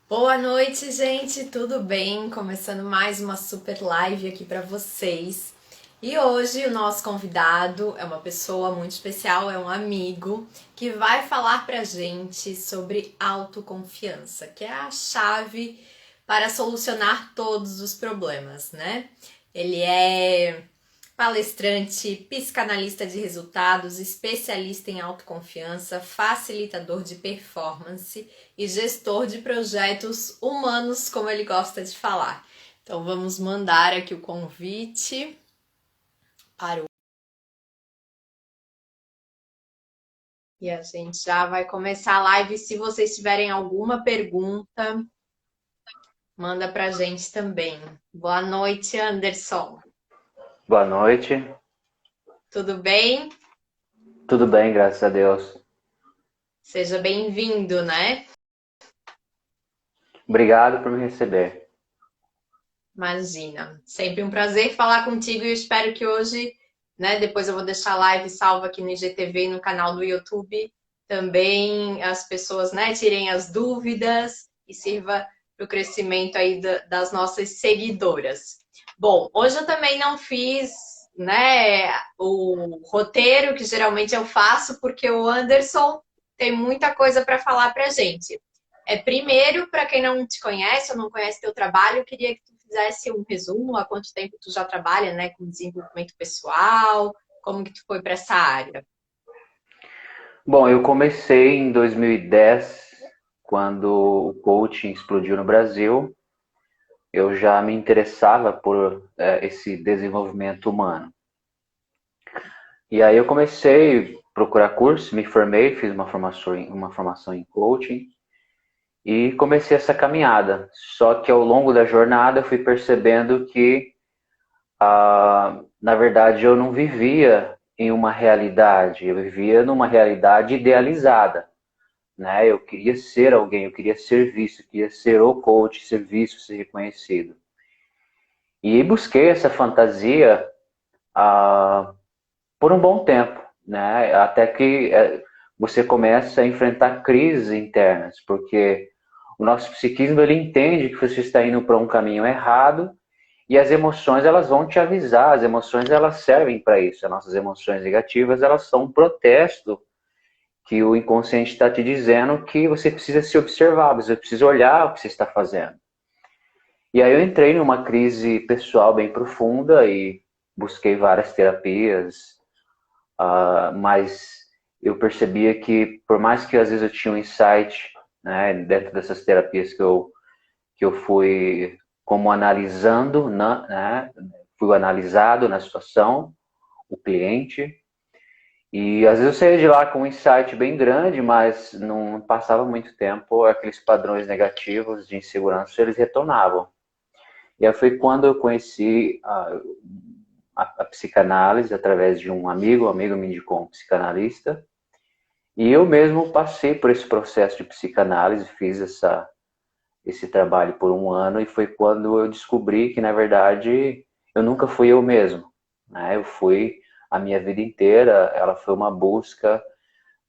Boa noite, gente, tudo bem? Começando mais uma super live aqui para vocês. E hoje o nosso convidado é uma pessoa muito especial, é um amigo que vai falar pra gente sobre autoconfiança, que é a chave para solucionar todos os problemas, né? Ele é palestrante, psicanalista de resultados, especialista em autoconfiança, facilitador de performance e gestor de projetos humanos, como ele gosta de falar. Então vamos mandar aqui o convite para o. E a gente já vai começar a live. Se vocês tiverem alguma pergunta, manda pra gente também. Boa noite, Anderson. Boa noite. Tudo bem? Tudo bem, graças a Deus. Seja bem-vindo, né? Obrigado por me receber. Imagina. Sempre um prazer falar contigo e eu espero que hoje, né, depois eu vou deixar a live salva aqui no IGTV e no canal do YouTube, também as pessoas, né, tirem as dúvidas e sirva para o crescimento aí das nossas seguidoras. Bom, hoje eu também não fiz, né, o roteiro que geralmente eu faço, porque o Anderson tem muita coisa para falar para gente. Primeiro, para quem não te conhece ou não conhece teu trabalho, eu queria que tu fizesse um resumo, há quanto tempo tu já trabalha, né, com desenvolvimento pessoal, como que tu foi para essa área? Bom, eu comecei em 2010, quando o coaching explodiu no Brasil. Eu já me interessava por esse desenvolvimento humano. E aí eu comecei a procurar curso, me formei, fiz uma formação em coaching e comecei essa caminhada. Só que ao longo da jornada eu fui percebendo que na verdade, eu não vivia em uma realidade, eu vivia numa realidade idealizada, né? Eu queria ser alguém, eu queria ser visto, eu queria ser o coach, ser visto, ser reconhecido. E busquei essa fantasia ah, por um bom tempo, né? Até que você começa a enfrentar crises internas, porque o nosso psiquismo ele entende que você está indo para um caminho errado. E as emoções, elas vão te avisar, as emoções, elas servem para isso. As nossas emoções negativas, elas são um protesto que o inconsciente está te dizendo que você precisa se observar, você precisa olhar o que você está fazendo. E aí eu entrei numa crise pessoal bem profunda e busquei várias terapias, mas eu percebia que, por mais que às vezes eu tinha um insight, né, dentro dessas terapias que eu fui como analisando, né, fui analisado na situação, o cliente, e às vezes eu saía de lá com um insight bem grande, mas não passava muito tempo, aqueles padrões negativos de insegurança, eles retornavam. E aí foi quando eu conheci a psicanálise, através de um amigo me indicou um psicanalista, e eu mesmo passei por esse processo de psicanálise, fiz esse trabalho por um ano e foi quando eu descobri que, na verdade, eu nunca fui eu mesmo. Né? Eu fui a minha vida inteira, ela foi uma busca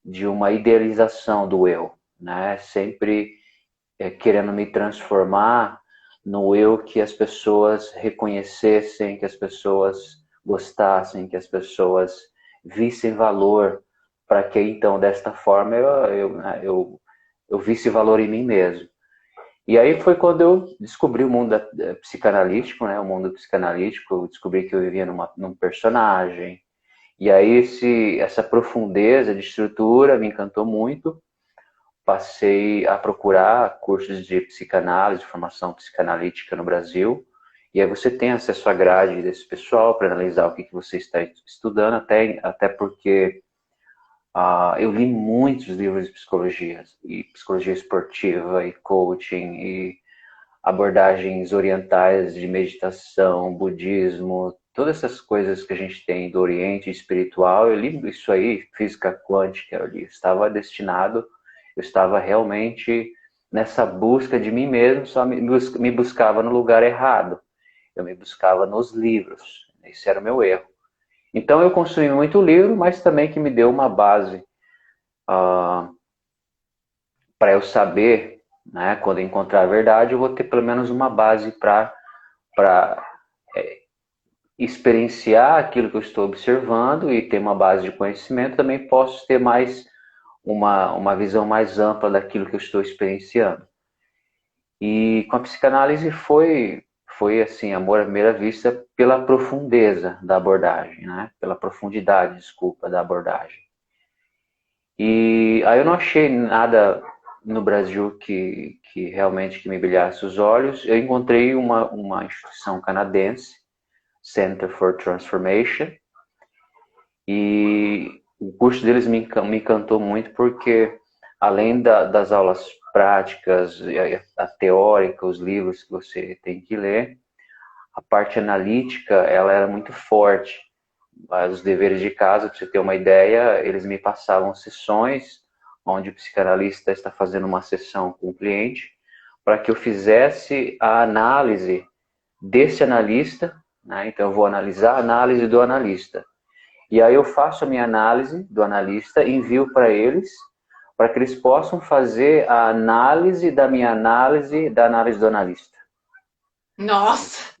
de uma idealização do eu, né? Sempre querendo me transformar no eu que as pessoas reconhecessem, que as pessoas gostassem, que as pessoas vissem valor, para que então desta forma eu visse valor em mim mesmo. E aí foi quando eu descobri o mundo psicanalítico, né? O mundo psicanalítico, eu descobri que eu vivia num personagem. E aí essa profundeza de estrutura me encantou muito. Passei a procurar cursos de psicanálise, formação psicanalítica no Brasil. E aí você tem acesso à grade desse pessoal para analisar o que você está estudando, até porque eu li muitos livros de psicologia, e psicologia esportiva, e coaching, e abordagens orientais de meditação, budismo, todas essas coisas que a gente tem do Oriente espiritual. Eu li isso aí, física quântica, eu estava realmente nessa busca de mim mesmo, só me buscava no lugar errado. Eu me buscava nos livros. Esse era o meu erro. Então eu consumi muito livro, mas também que me deu uma base para eu saber né? Quando eu encontrar a verdade, eu vou ter pelo menos uma base para experienciar aquilo que eu estou observando e ter uma base de conhecimento. Também posso ter mais uma visão mais ampla daquilo que eu estou experienciando. E com a psicanálise foi assim, amor à primeira vista pela profundeza da abordagem, né? Pela profundidade, desculpa, da abordagem. E aí eu não achei nada no Brasil que realmente que me brilhasse os olhos. Eu encontrei uma instituição canadense, Center for Transformation, e o curso deles me encantou muito porque, além das aulas práticas, a teórica, os livros que você tem que ler, a parte analítica, ela era muito forte. Os deveres de casa, para você ter uma ideia, eles me passavam sessões onde o psicanalista está fazendo uma sessão com o cliente para que eu fizesse a análise desse analista, né? Então eu vou analisar a análise do analista. E aí eu faço a minha análise do analista, envio para eles, para que eles possam fazer a análise da minha análise da análise do analista. Nossa!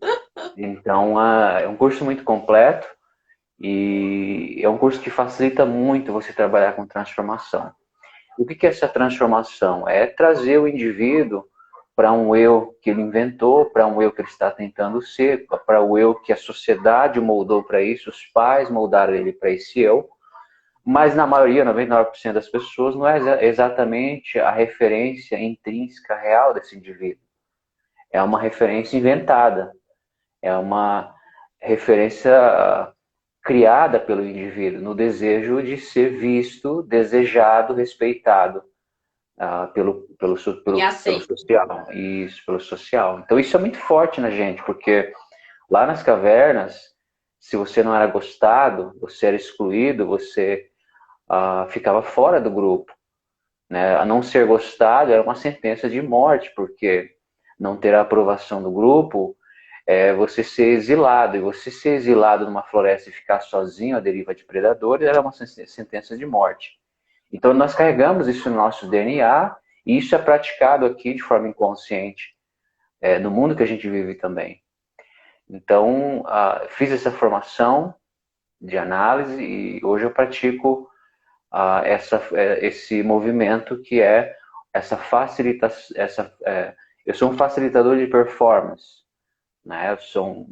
Então é um curso muito completo e é um curso que facilita muito você trabalhar com transformação. O que é essa transformação? É trazer o indivíduo para um eu que ele inventou, para um eu que ele está tentando ser, para o eu que a sociedade moldou para isso, os pais moldaram ele para esse eu, mas na maioria, 99% das pessoas, não é exatamente a referência intrínseca real desse indivíduo. É uma referência inventada, é uma referência criada pelo indivíduo, no desejo de ser visto, desejado, respeitado E pelo aceito. social. Isso, pelo social. Então isso é muito forte na gente, porque lá nas cavernas, se você não era gostado, você era excluído, você ficava fora do grupo. Né? A não ser gostado era uma sentença de morte, porque não ter a aprovação do grupo é você ser exilado. E você ser exilado numa floresta e ficar sozinho à deriva de predadores era uma sentença de morte. Então nós carregamos isso no nosso DNA e isso é praticado aqui de forma inconsciente no mundo que a gente vive também. Então fiz essa formação de análise e hoje eu pratico esse movimento que é essa facilitação, eu sou um facilitador de performance, né? Eu sou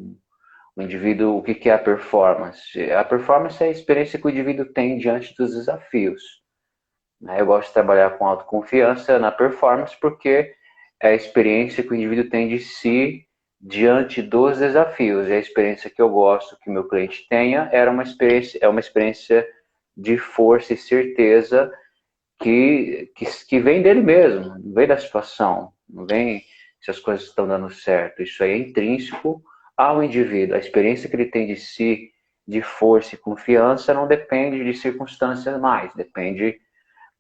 um indivíduo, o que é a performance? A performance é a experiência que o indivíduo tem diante dos desafios. Né? Eu gosto de trabalhar com autoconfiança na performance porque é a experiência que o indivíduo tem de si diante dos desafios. E a experiência que eu gosto que o meu cliente tenha é uma experiência de força e certeza que vem dele mesmo, não vem da situação, não vem se as coisas estão dando certo. Isso aí é intrínseco ao indivíduo. A experiência que ele tem de si, de força e confiança, não depende de circunstâncias mais, depende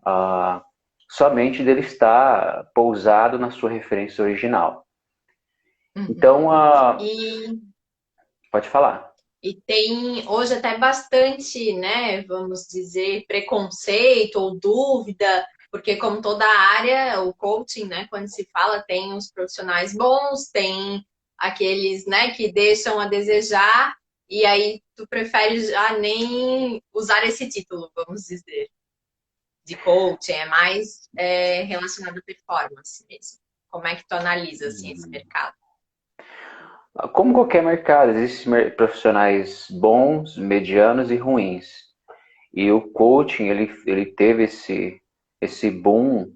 ah, somente dele estar pousado na sua referência original. Uhum. Então, E, pode falar. e tem hoje até bastante, né, vamos dizer, preconceito ou dúvida, porque como toda área, o coaching, né, quando se fala, tem os profissionais bons, tem aqueles, né, que deixam a desejar, e aí tu prefere já nem usar esse título, vamos dizer, de coaching, é mais relacionado à performance mesmo. Como é que tu analisa, assim, esse mercado? Como qualquer mercado, existem profissionais bons, medianos e ruins. E o coaching, ele teve esse boom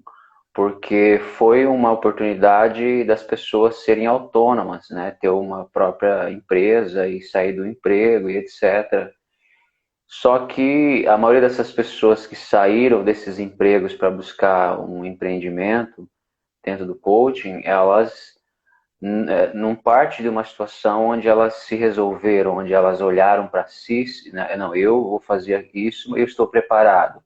porque foi uma oportunidade das pessoas serem autônomas, né? Ter uma própria empresa e sair do emprego e etc. Só que a maioria dessas pessoas que saíram desses empregos para buscar um empreendimento dentro do coaching, elas não parte de uma situação onde elas se resolveram, onde elas olharam para si, né? Não, eu vou fazer isso, eu estou preparado.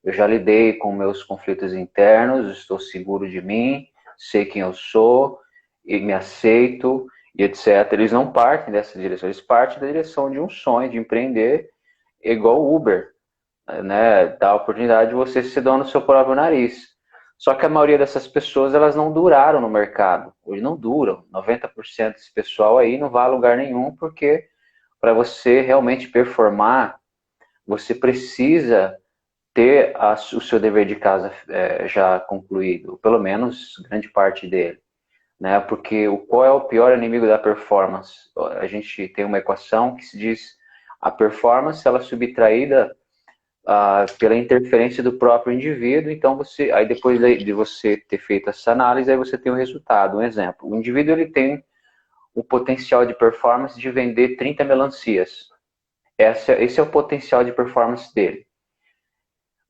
Eu já lidei com meus conflitos internos, estou seguro de mim, sei quem eu sou, e me aceito, e etc. Eles não partem dessa direção, eles partem da direção de um sonho, de empreender, igual o Uber, né? Dá a oportunidade de você ser dono do seu próprio nariz. Só que a maioria dessas pessoas, elas não duraram no mercado. Hoje não duram. 90% desse pessoal aí não vai a lugar nenhum, porque para você realmente performar, você precisa ter o seu dever de casa já concluído, pelo menos grande parte dele. Né? Porque qual é o pior inimigo da performance? A gente tem uma equação que se diz a performance ela é subtraída pela interferência do próprio indivíduo. Então aí depois de você ter feito essa análise, aí você tem o resultado. Um exemplo: o indivíduo ele tem o potencial de performance de vender 30 melancias. Esse é o potencial de performance dele.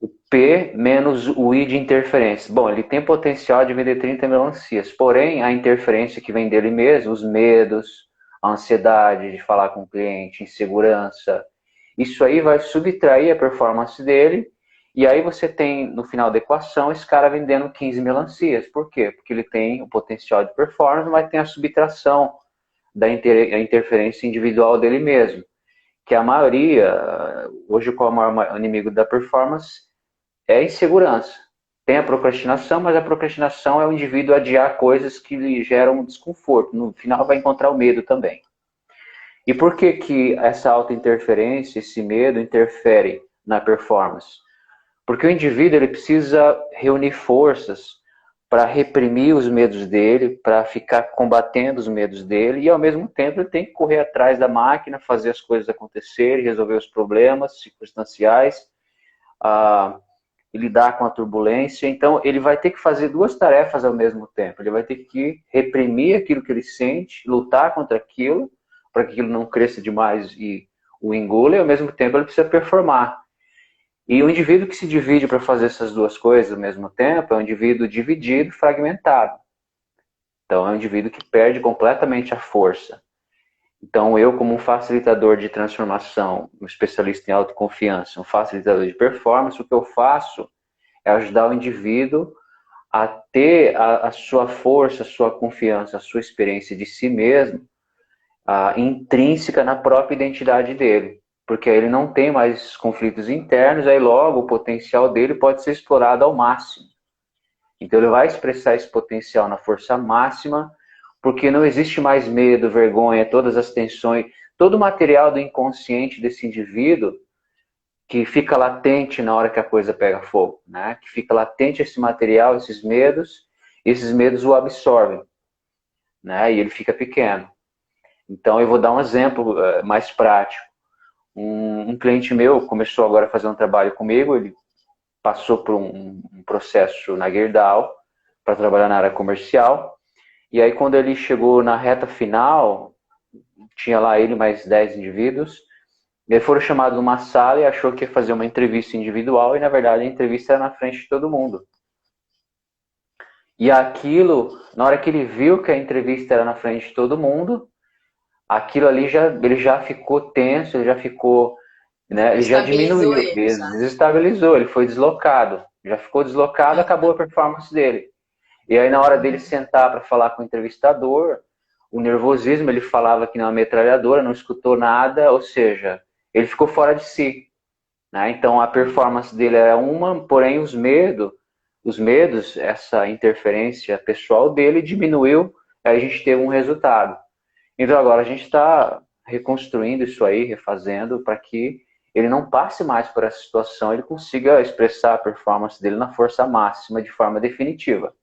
O P menos o I de interferência. Bom, ele tem potencial de vender 30 melancias, porém a interferência que vem dele mesmo, os medos, a ansiedade de falar com o cliente, insegurança, isso aí vai subtrair a performance dele, e aí você tem, no final da equação, esse cara vendendo 15 melancias. Por quê? Porque ele tem o potencial de performance, mas tem a subtração da interferência individual dele mesmo. Que a maioria, hoje qual é o maior inimigo da performance? É a insegurança. Tem a procrastinação, mas a procrastinação é o indivíduo adiar coisas que lhe geram desconforto. No final vai encontrar o medo também. E por que que essa auto-interferência, esse medo, interfere na performance? Porque o indivíduo ele precisa reunir forças para reprimir os medos dele, para ficar combatendo os medos dele, e ao mesmo tempo ele tem que correr atrás da máquina, fazer as coisas acontecerem, resolver os problemas circunstanciais, lidar com a turbulência. Então ele vai ter que fazer duas tarefas ao mesmo tempo. Ele vai ter que reprimir aquilo que ele sente, lutar contra aquilo, para que aquilo não cresça demais e o engula, e ao mesmo tempo ele precisa performar. E o indivíduo que se divide para fazer essas duas coisas ao mesmo tempo é um indivíduo dividido, fragmentado. Então é um indivíduo que perde completamente a força. Então eu, como um facilitador de transformação, um especialista em autoconfiança, um facilitador de performance, o que eu faço é ajudar o indivíduo a ter a sua força, a sua confiança, a sua experiência de si mesmo intrínseca na própria identidade dele. Porque aí ele não tem mais conflitos internos, aí logo o potencial dele pode ser explorado ao máximo. Então ele vai expressar esse potencial na força máxima, porque não existe mais medo, vergonha, todas as tensões, todo o material do inconsciente desse indivíduo que fica latente na hora que a coisa pega fogo, né? Que fica latente esse material, esses medos o absorvem, né? E ele fica pequeno. Então eu vou dar um exemplo mais prático. Um cliente meu começou agora a fazer um trabalho comigo, ele passou por um processo na Gerdau para trabalhar na área comercial, e aí quando ele chegou na reta final, tinha lá ele mais 10 indivíduos, e aí foram chamados numa sala e achou que ia fazer uma entrevista individual, e na verdade a entrevista era na frente de todo mundo. E aquilo, na hora que ele viu que a entrevista era na frente de todo mundo, aquilo ali ele já ficou tenso, ele já ficou, né, ele já diminuiu, ele desestabilizou, ele foi deslocado, já ficou deslocado, acabou a performance dele. E aí na hora dele sentar para falar com o entrevistador, o nervosismo, ele falava que não é uma metralhadora, não escutou nada, ou seja, ele ficou fora de si, né? Então a performance dele era uma, porém os medos, essa interferência pessoal dele diminuiu, aí a gente teve um resultado. Então agora a gente está reconstruindo isso aí, refazendo, para que ele não passe mais por essa situação, ele consiga expressar a performance dele na força máxima de forma definitiva.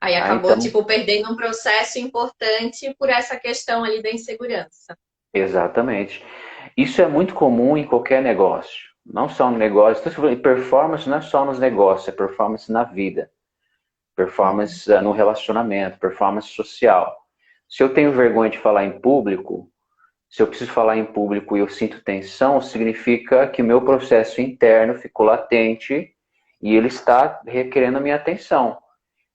Aí acabou, então, perdendo um processo importante por essa questão ali da insegurança. Exatamente. Isso é muito comum em qualquer negócio. Não só no negócio. Performance não é só nos negócios, é performance na vida. Performance no relacionamento, performance social. Se eu tenho vergonha de falar em público, se eu preciso falar em público e eu sinto tensão, significa que o meu processo interno ficou latente e ele está requerendo a minha atenção.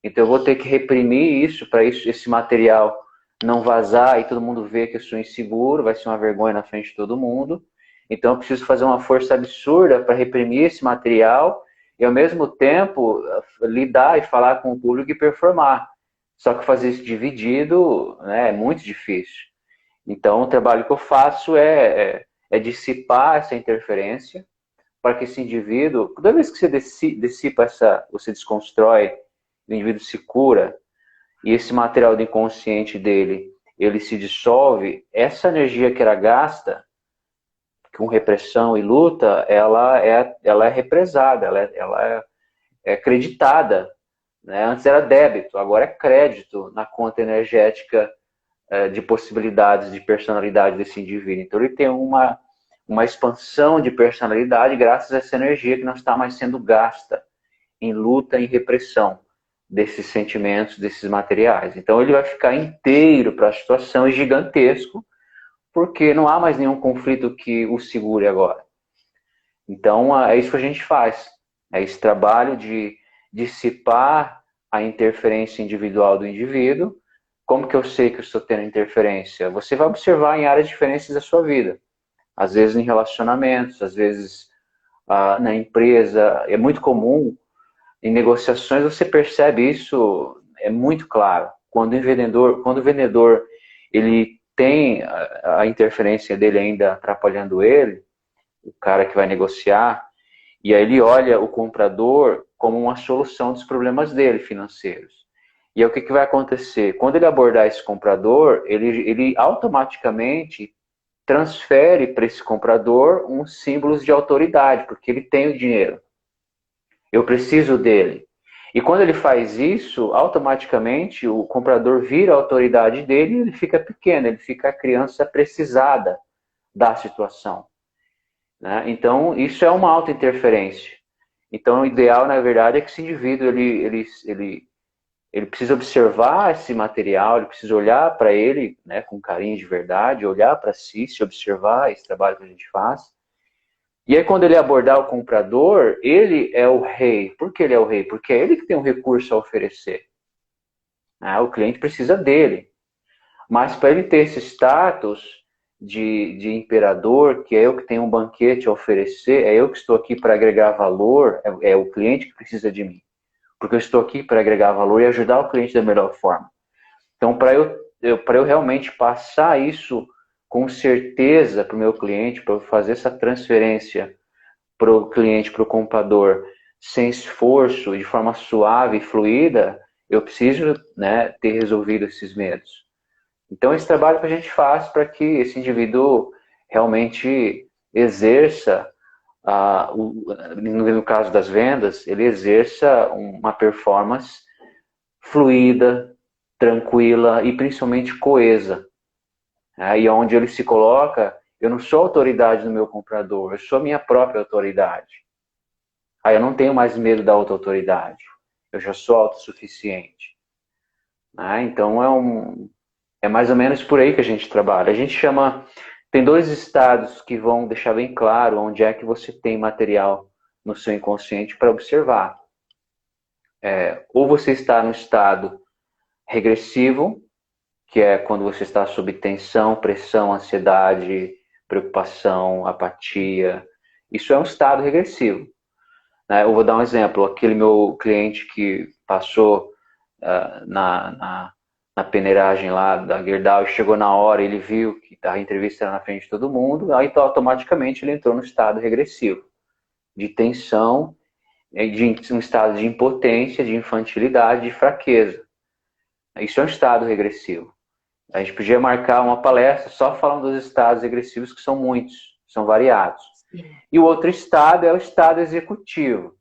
Então eu vou ter que reprimir isso para esse material não vazar e todo mundo ver que eu sou inseguro, vai ser uma vergonha na frente de todo mundo. Então eu preciso fazer uma força absurda para reprimir esse material e ao mesmo tempo lidar e falar com o público e performar. Só que fazer isso dividido, né, é muito difícil. Então o trabalho que eu faço é dissipar essa interferência para que esse indivíduo, toda vez que você dissipa você desconstrói, o indivíduo se cura, e esse material do inconsciente dele, ele se dissolve, essa energia que era gasta com repressão e luta, ela é represada, ela é creditada, né? Antes era débito, agora é crédito na conta energética de possibilidades de personalidade desse indivíduo. Então ele tem uma expansão de personalidade graças a essa energia que não está mais sendo gasta em luta e repressão desses sentimentos, desses materiais. Então ele vai ficar inteiro para a situação e gigantesco, porque não há mais nenhum conflito que o segure agora. Então é isso que a gente faz, é esse trabalho de dissipar a interferência individual do indivíduo. Como que eu sei que eu estou tendo interferência? Você vai observar em áreas diferentes da sua vida. Às vezes em relacionamentos, às vezes na empresa. É muito comum, em negociações, você percebe isso, é muito claro. Quando o vendedor ele tem a interferência dele ainda atrapalhando ele, o cara que vai negociar, e aí ele olha o comprador como uma solução dos problemas dele financeiros. E aí o que vai acontecer? Quando ele abordar esse comprador, ele automaticamente transfere para esse comprador uns símbolos de autoridade, porque ele tem o dinheiro. Eu preciso dele. E quando ele faz isso, automaticamente o comprador vira a autoridade dele e ele fica pequeno, ele fica a criança precisada da situação. Né? Então, isso é uma auto-interferência. Então, o ideal, na verdade, é que esse indivíduo ele precisa observar esse material, ele precisa olhar para ele, né, com carinho de verdade, olhar para si, se observar esse trabalho que a gente faz. E aí, quando ele abordar o comprador, ele é o rei. Por que ele é o rei? Porque é ele que tem um recurso a oferecer. O cliente precisa dele. Mas para ele ter esse status de imperador, que é eu que tenho um banquete a oferecer, é eu que estou aqui para agregar valor, é o cliente que precisa de mim. Porque eu estou aqui para agregar valor e ajudar o cliente da melhor forma. Então, para eu realmente passar isso com certeza para o meu cliente, para eu fazer essa transferência para o cliente, para o comprador, sem esforço, de forma suave e fluida, eu preciso, né, ter resolvido esses medos. Então, esse trabalho que a gente faz para que esse indivíduo realmente exerça, no caso das vendas, ele exerça uma performance fluida, tranquila e principalmente coesa. E onde ele se coloca, eu não sou autoridade no meu comprador, eu sou minha própria autoridade. Aí eu não tenho mais medo da outra autoridade, eu já sou autossuficiente. Então é mais ou menos por aí que a gente trabalha. A gente chama, tem 2 estados que vão deixar bem claro onde é que você tem material no seu inconsciente para observar. Ou você está no estado regressivo, que é quando você está sob tensão, pressão, ansiedade, preocupação, apatia. Isso é um estado regressivo. Eu vou dar um exemplo. Aquele meu cliente que passou na peneiragem lá da Gerdau e chegou na hora, ele viu que a entrevista era na frente de todo mundo, aí então, automaticamente ele entrou no estado regressivo, de tensão, de um estado de impotência, de infantilidade, de fraqueza. Isso é um estado regressivo. A gente podia marcar uma palestra só falando dos estados regressivos, que são muitos, são variados. Sim. E o outro estado é o estado executivo.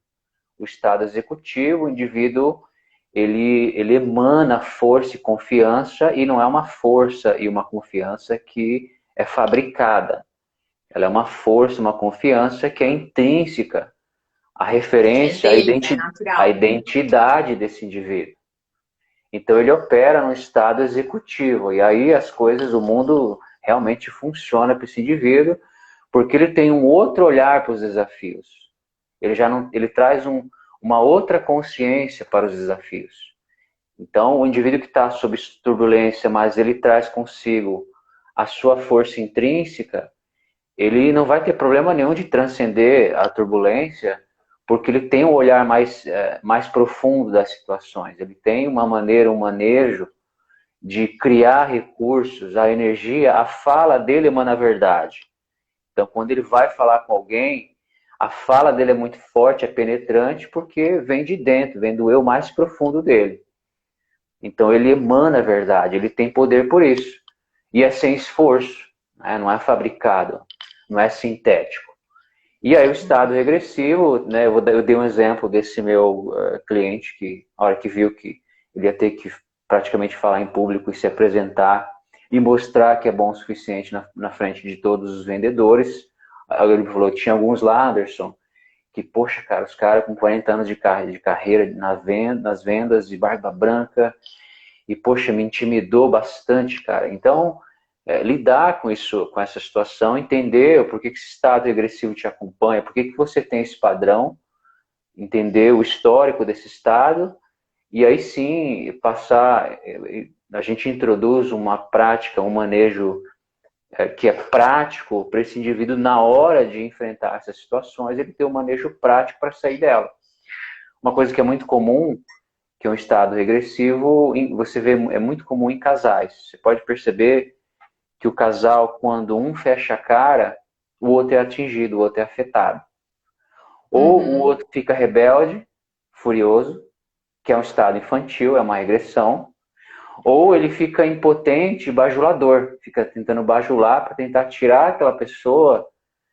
O estado executivo, o indivíduo, ele emana força e confiança, e não é uma força e uma confiança que é fabricada. Ela é uma força, uma confiança que é intrínseca à referência, à identidade desse indivíduo. Então ele opera no estado executivo, e aí as coisas, o mundo realmente funciona para esse indivíduo, porque ele tem um outro olhar para os desafios. Ele traz uma outra consciência para os desafios. Então o indivíduo que está sob turbulência, mas ele traz consigo a sua força intrínseca, ele não vai ter problema nenhum de transcender a turbulência, porque ele tem um olhar mais profundo das situações. Ele tem uma maneira, um manejo de criar recursos, a energia, a fala dele emana a verdade. Então, quando ele vai falar com alguém, A fala dele é muito forte, é penetrante, porque vem de dentro, vem do eu mais profundo dele. Então ele emana a verdade, ele tem poder por isso. E é sem esforço, né? Não é fabricado, não é sintético. E aí o estado regressivo, né? Eu dei um exemplo desse meu cliente que, a hora que viu que ele ia ter que praticamente falar em público e se apresentar e mostrar que é bom o suficiente na frente de todos os vendedores. Aí ele falou, tinha alguns lá, Anderson, que, poxa, cara, os caras com 40 anos de carreira nas vendas, de barba branca, e, poxa, me intimidou bastante, cara. Então, lidar com isso, com essa situação, entender por que esse estado regressivo te acompanha, por que você tem esse padrão, entender o histórico desse estado, e aí sim passar, a gente introduz uma prática, um manejo que é prático para esse indivíduo na hora de enfrentar essas situações, ele ter um manejo prático para sair dela. Uma coisa que é muito comum, que é um estado regressivo, você vê, é muito comum em casais. Você pode perceber que o casal, quando um fecha a cara, o outro é atingido, o outro é afetado. Ou o outro fica rebelde, furioso, que é um estado infantil, é uma regressão. Ou ele fica impotente, bajulador, fica tentando bajular para tentar tirar aquela pessoa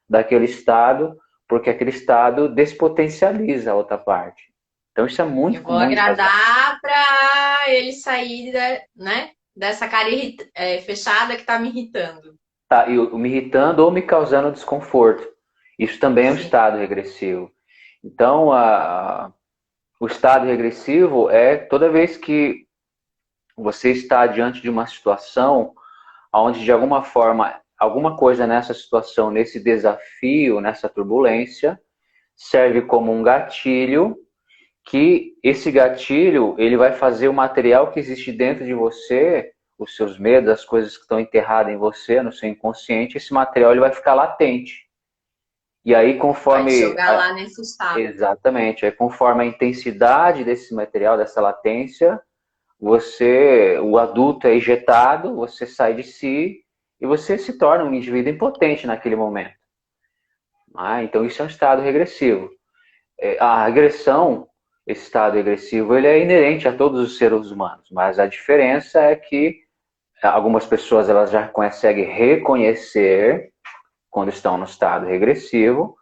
daquele estado, porque aquele estado despotencializa a outra parte. Então isso é muito Eu vou comum em casal. agradar para ele sair, né, dessa cara fechada que tá me irritando. Tá, e me irritando ou me causando desconforto. Isso também é um Sim. estado regressivo. Então, o estado regressivo é toda vez que você está diante de uma situação onde, de alguma forma, alguma coisa nessa situação, nesse desafio, nessa turbulência, serve como um gatilho, que esse gatilho ele vai fazer o material que existe dentro de você, os seus medos, as coisas que estão enterradas em você, no seu inconsciente, esse material ele vai ficar latente. E aí, Vai te conforme jogar lá nesse estado. exatamente, aí conforme a intensidade desse material, dessa latência, você, o adulto é ejetado, você sai de si e você se torna um indivíduo impotente naquele momento. Então isso é um estado regressivo. A regressão, esse estado regressivo, ele é inerente a todos os seres humanos, mas a diferença é que algumas pessoas elas já conseguem reconhecer quando estão no estado regressivo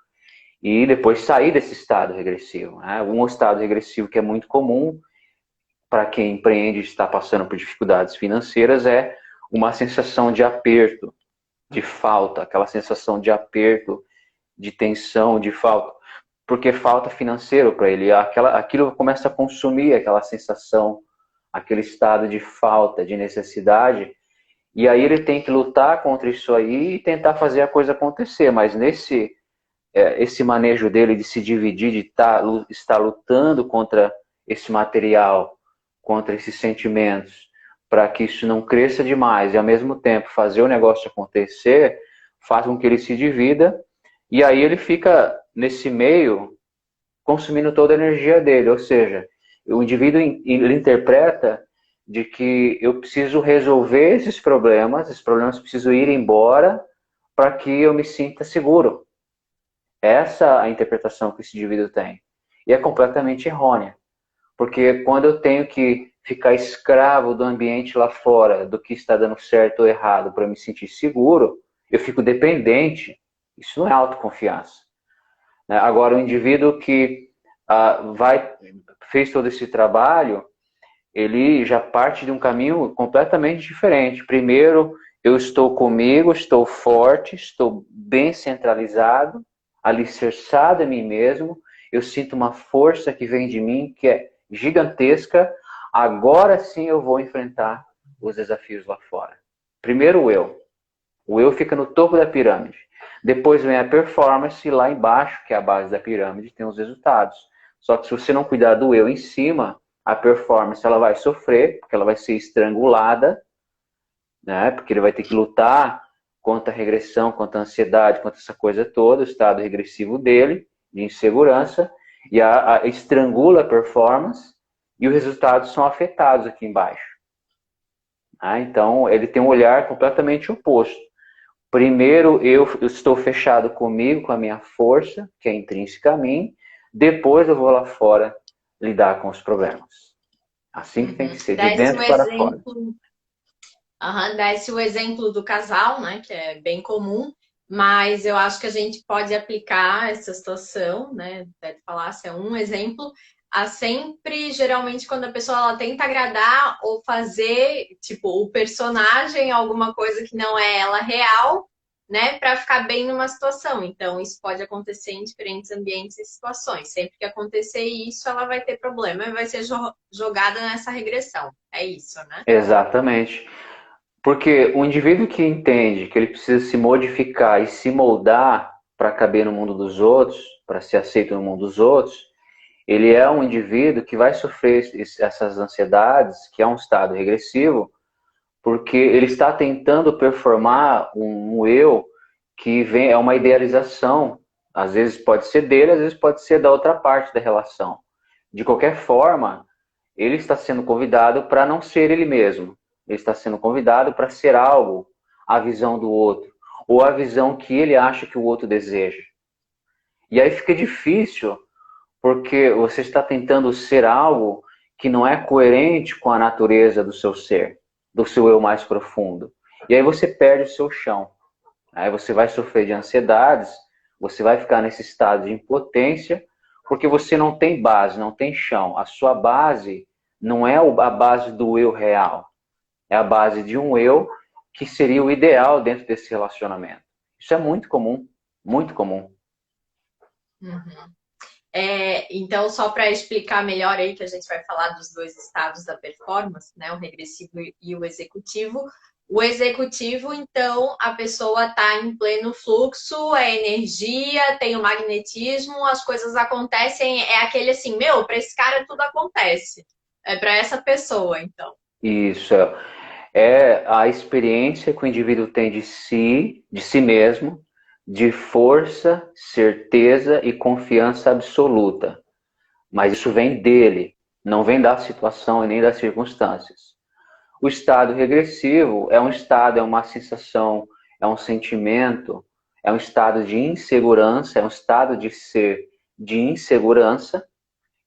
e depois sair desse estado regressivo. Um estado regressivo que é muito comum para quem empreende e está passando por dificuldades financeiras é uma sensação de aperto, de falta, aquela sensação de aperto, de tensão, de falta, porque falta financeiro para ele. Aquilo começa a consumir aquela sensação, aquele estado de falta, de necessidade, e aí ele tem que lutar contra isso aí e tentar fazer a coisa acontecer, mas esse manejo dele de se dividir, de estar lutando contra esse material, contra esses sentimentos, para que isso não cresça demais e ao mesmo tempo fazer o negócio acontecer, faz com que ele se divida e aí ele fica nesse meio consumindo toda a energia dele, ou seja, o indivíduo ele interpreta de que eu preciso resolver esses problemas precisam ir embora para que eu me sinta seguro. Essa é a interpretação que esse indivíduo tem. E é completamente errônea. Porque quando eu tenho que ficar escravo do ambiente lá fora, do que está dando certo ou errado, para me sentir seguro, eu fico dependente. Isso não é autoconfiança. Agora, o indivíduo que fez todo esse trabalho, ele já parte de um caminho completamente diferente. Primeiro, eu estou comigo, estou forte, estou bem centralizado, alicerçado em mim mesmo, eu sinto uma força que vem de mim, que é gigantesca, agora sim eu vou enfrentar os desafios lá fora. Primeiro o eu fica no topo da pirâmide, depois vem a performance, e lá embaixo, que é a base da pirâmide, tem os resultados. Só que se você não cuidar do eu em cima, a performance ela vai sofrer, porque ela vai ser estrangulada, né? Porque ele vai ter que lutar contra a regressão, contra a ansiedade, contra essa coisa toda, o estado regressivo dele, de insegurança, e estrangula a performance, e os resultados são afetados aqui embaixo. Então, ele tem um olhar completamente oposto. Primeiro eu estou fechado comigo, com a minha força, que é intrínseca a mim. Depois eu vou lá fora lidar com os problemas. Assim que tem que ser, de Dá esse o dentro para fora. exemplo, dá esse o exemplo do casal, né? Que é bem comum, mas eu acho que a gente pode aplicar essa situação, né? Deve falar se é um exemplo, a sempre, geralmente, quando a pessoa ela tenta agradar ou fazer, tipo, o personagem, alguma coisa que não é ela real, né, para ficar bem numa situação. Então, isso pode acontecer em diferentes ambientes e situações. Sempre que acontecer isso, ela vai ter problema e vai ser jogada nessa regressão. É isso, né? Exatamente. Porque o indivíduo que entende que ele precisa se modificar e se moldar para caber no mundo dos outros, para ser aceito no mundo dos outros, ele é um indivíduo que vai sofrer essas ansiedades, que é um estado regressivo, porque ele está tentando performar um eu que vem, é uma idealização. Às vezes pode ser dele, às vezes pode ser da outra parte da relação. De qualquer forma, ele está sendo convidado para não ser ele mesmo. Ele está sendo convidado para ser algo, a visão do outro, ou a visão que ele acha que o outro deseja. E aí fica difícil, porque você está tentando ser algo que não é coerente com a natureza do seu ser, do seu eu mais profundo. E aí você perde o seu chão. Aí você vai sofrer de ansiedades, você vai ficar nesse estado de impotência, porque você não tem base, não tem chão. A sua base não é a base do eu real, é a base de um eu que seria o ideal dentro desse relacionamento. Isso é muito comum, muito comum. Uhum. Então, só para explicar melhor aí, que a gente vai falar dos dois estados da performance, né? O regressivo e o executivo. O executivo, então, a pessoa está em pleno fluxo, é energia, tem o magnetismo, as coisas acontecem, é aquele assim, meu, para esse cara tudo acontece. É para essa pessoa, então. Isso é a experiência que o indivíduo tem de si mesmo, de força, certeza e confiança absoluta. Mas isso vem dele, não vem da situação e nem das circunstâncias. O estado regressivo é um estado, é uma sensação, é um sentimento, é um estado de insegurança, é um estado de ser de insegurança,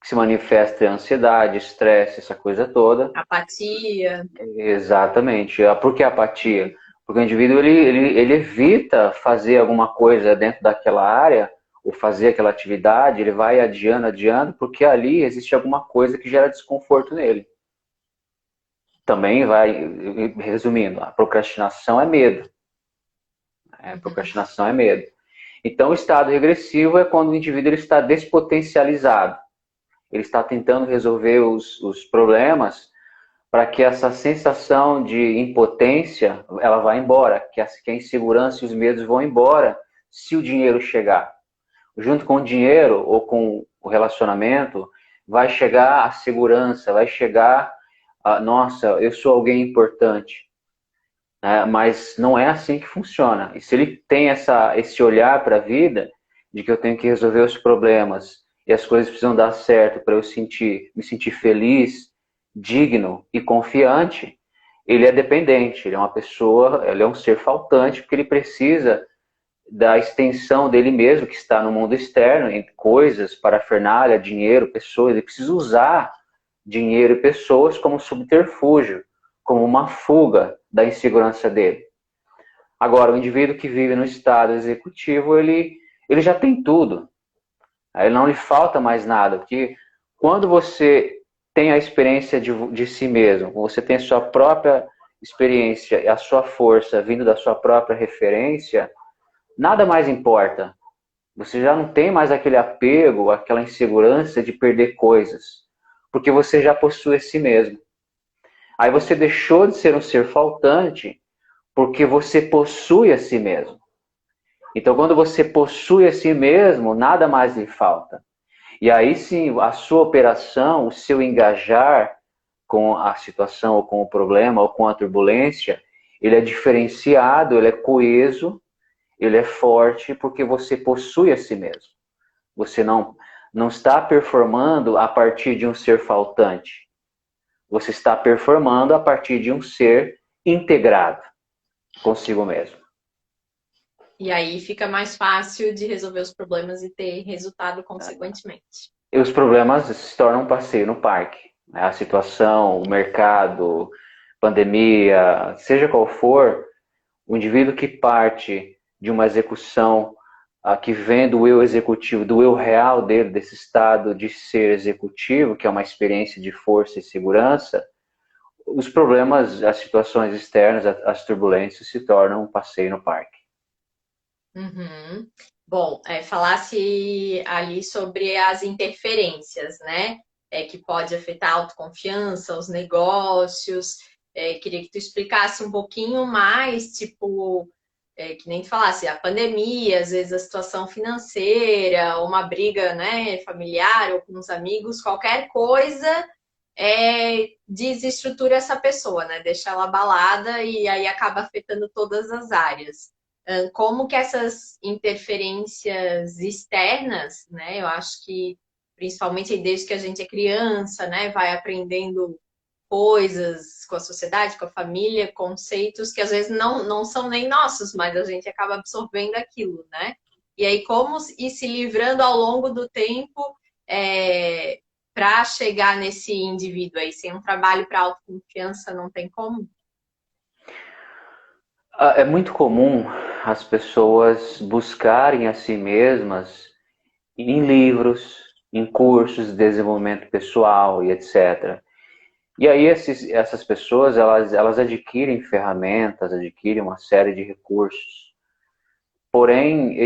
que se manifesta em ansiedade, estresse, essa coisa toda. Apatia. Exatamente. Por que apatia? Porque o indivíduo ele evita fazer alguma coisa dentro daquela área, ou fazer aquela atividade, ele vai adiando, adiando, porque ali existe alguma coisa que gera desconforto nele. Também vai, resumindo, a procrastinação é medo. Procrastinação é medo. Então, o estado regressivo é quando o indivíduo ele está despotencializado. Ele está tentando resolver os problemas para que essa sensação de impotência ela vá embora, que a insegurança e os medos vão embora se o dinheiro chegar. Junto com o dinheiro ou com o relacionamento, vai chegar a segurança, vai chegar a, nossa, eu sou alguém importante. Mas não é assim que funciona. E se ele tem esse olhar para a vida, de que eu tenho que resolver os problemas e as coisas precisam dar certo para eu me sentir feliz, digno e confiante, ele é dependente, ele é uma pessoa, ele é um ser faltante, porque ele precisa da extensão dele mesmo, que está no mundo externo, em coisas, parafernália, dinheiro, pessoas, ele precisa usar dinheiro e pessoas como subterfúgio, como uma fuga da insegurança dele. Agora, o indivíduo que vive no estado executivo, ele já tem tudo. Aí não lhe falta mais nada, porque quando você tem a experiência de si mesmo, você tem a sua própria experiência e a sua força vindo da sua própria referência, nada mais importa. Você já não tem mais aquele apego, aquela insegurança de perder coisas, porque você já possui a si mesmo. Aí você deixou de ser um ser faltante porque você possui a si mesmo. Então, quando você possui a si mesmo, nada mais lhe falta. E aí sim, a sua operação, o seu engajar com a situação, ou com o problema, ou com a turbulência, ele é diferenciado, ele é coeso, ele é forte, porque você possui a si mesmo. Você não está performando a partir de um ser faltante. Você está performando a partir de um ser integrado consigo mesmo. E aí fica mais fácil de resolver os problemas e ter resultado consequentemente. E os problemas se tornam um passeio no parque. A situação, o mercado, pandemia, seja qual for, o indivíduo que parte de uma execução que vem do eu executivo, do eu real dele, desse estado de ser executivo, que é uma experiência de força e segurança, os problemas, as situações externas, as turbulências se tornam um passeio no parque. Uhum. Bom, falasse ali sobre as interferências, né? Que pode afetar a autoconfiança, os negócios. Queria que tu explicasse um pouquinho mais, tipo, que nem tu falasse, a pandemia, às vezes a situação financeira, uma briga, né, familiar ou com os amigos, qualquer coisa desestrutura essa pessoa, né? Deixa ela abalada e aí acaba afetando todas as áreas. Como que essas interferências externas, né? Eu acho que principalmente desde que a gente é criança, né? Vai aprendendo coisas com a sociedade, com a família, conceitos que às vezes não são nem nossos, mas a gente acaba absorvendo aquilo, né? E aí como ir se livrando ao longo do tempo para chegar nesse indivíduo aí, sem um trabalho para autoconfiança, não tem como? É muito comum as pessoas buscarem a si mesmas em livros, em cursos de desenvolvimento pessoal e etc. E aí essas pessoas, elas adquirem ferramentas, adquirem uma série de recursos. Porém,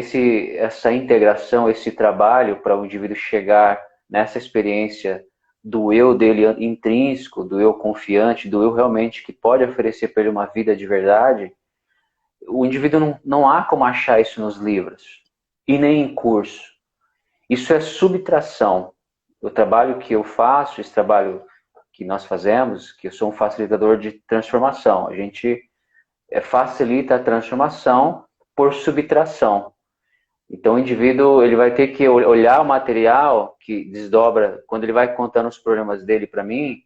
essa integração, esse trabalho para o indivíduo chegar nessa experiência do eu dele intrínseco, do eu confiante, do eu realmente que pode oferecer para ele uma vida de verdade, o indivíduo não há como achar isso nos livros e nem em curso. Isso é subtração. O trabalho que eu faço, esse trabalho que nós fazemos, que eu sou um facilitador de transformação. A gente facilita a transformação por subtração. Então o indivíduo ele vai ter que olhar o material que desdobra, quando ele vai contando os problemas dele para mim,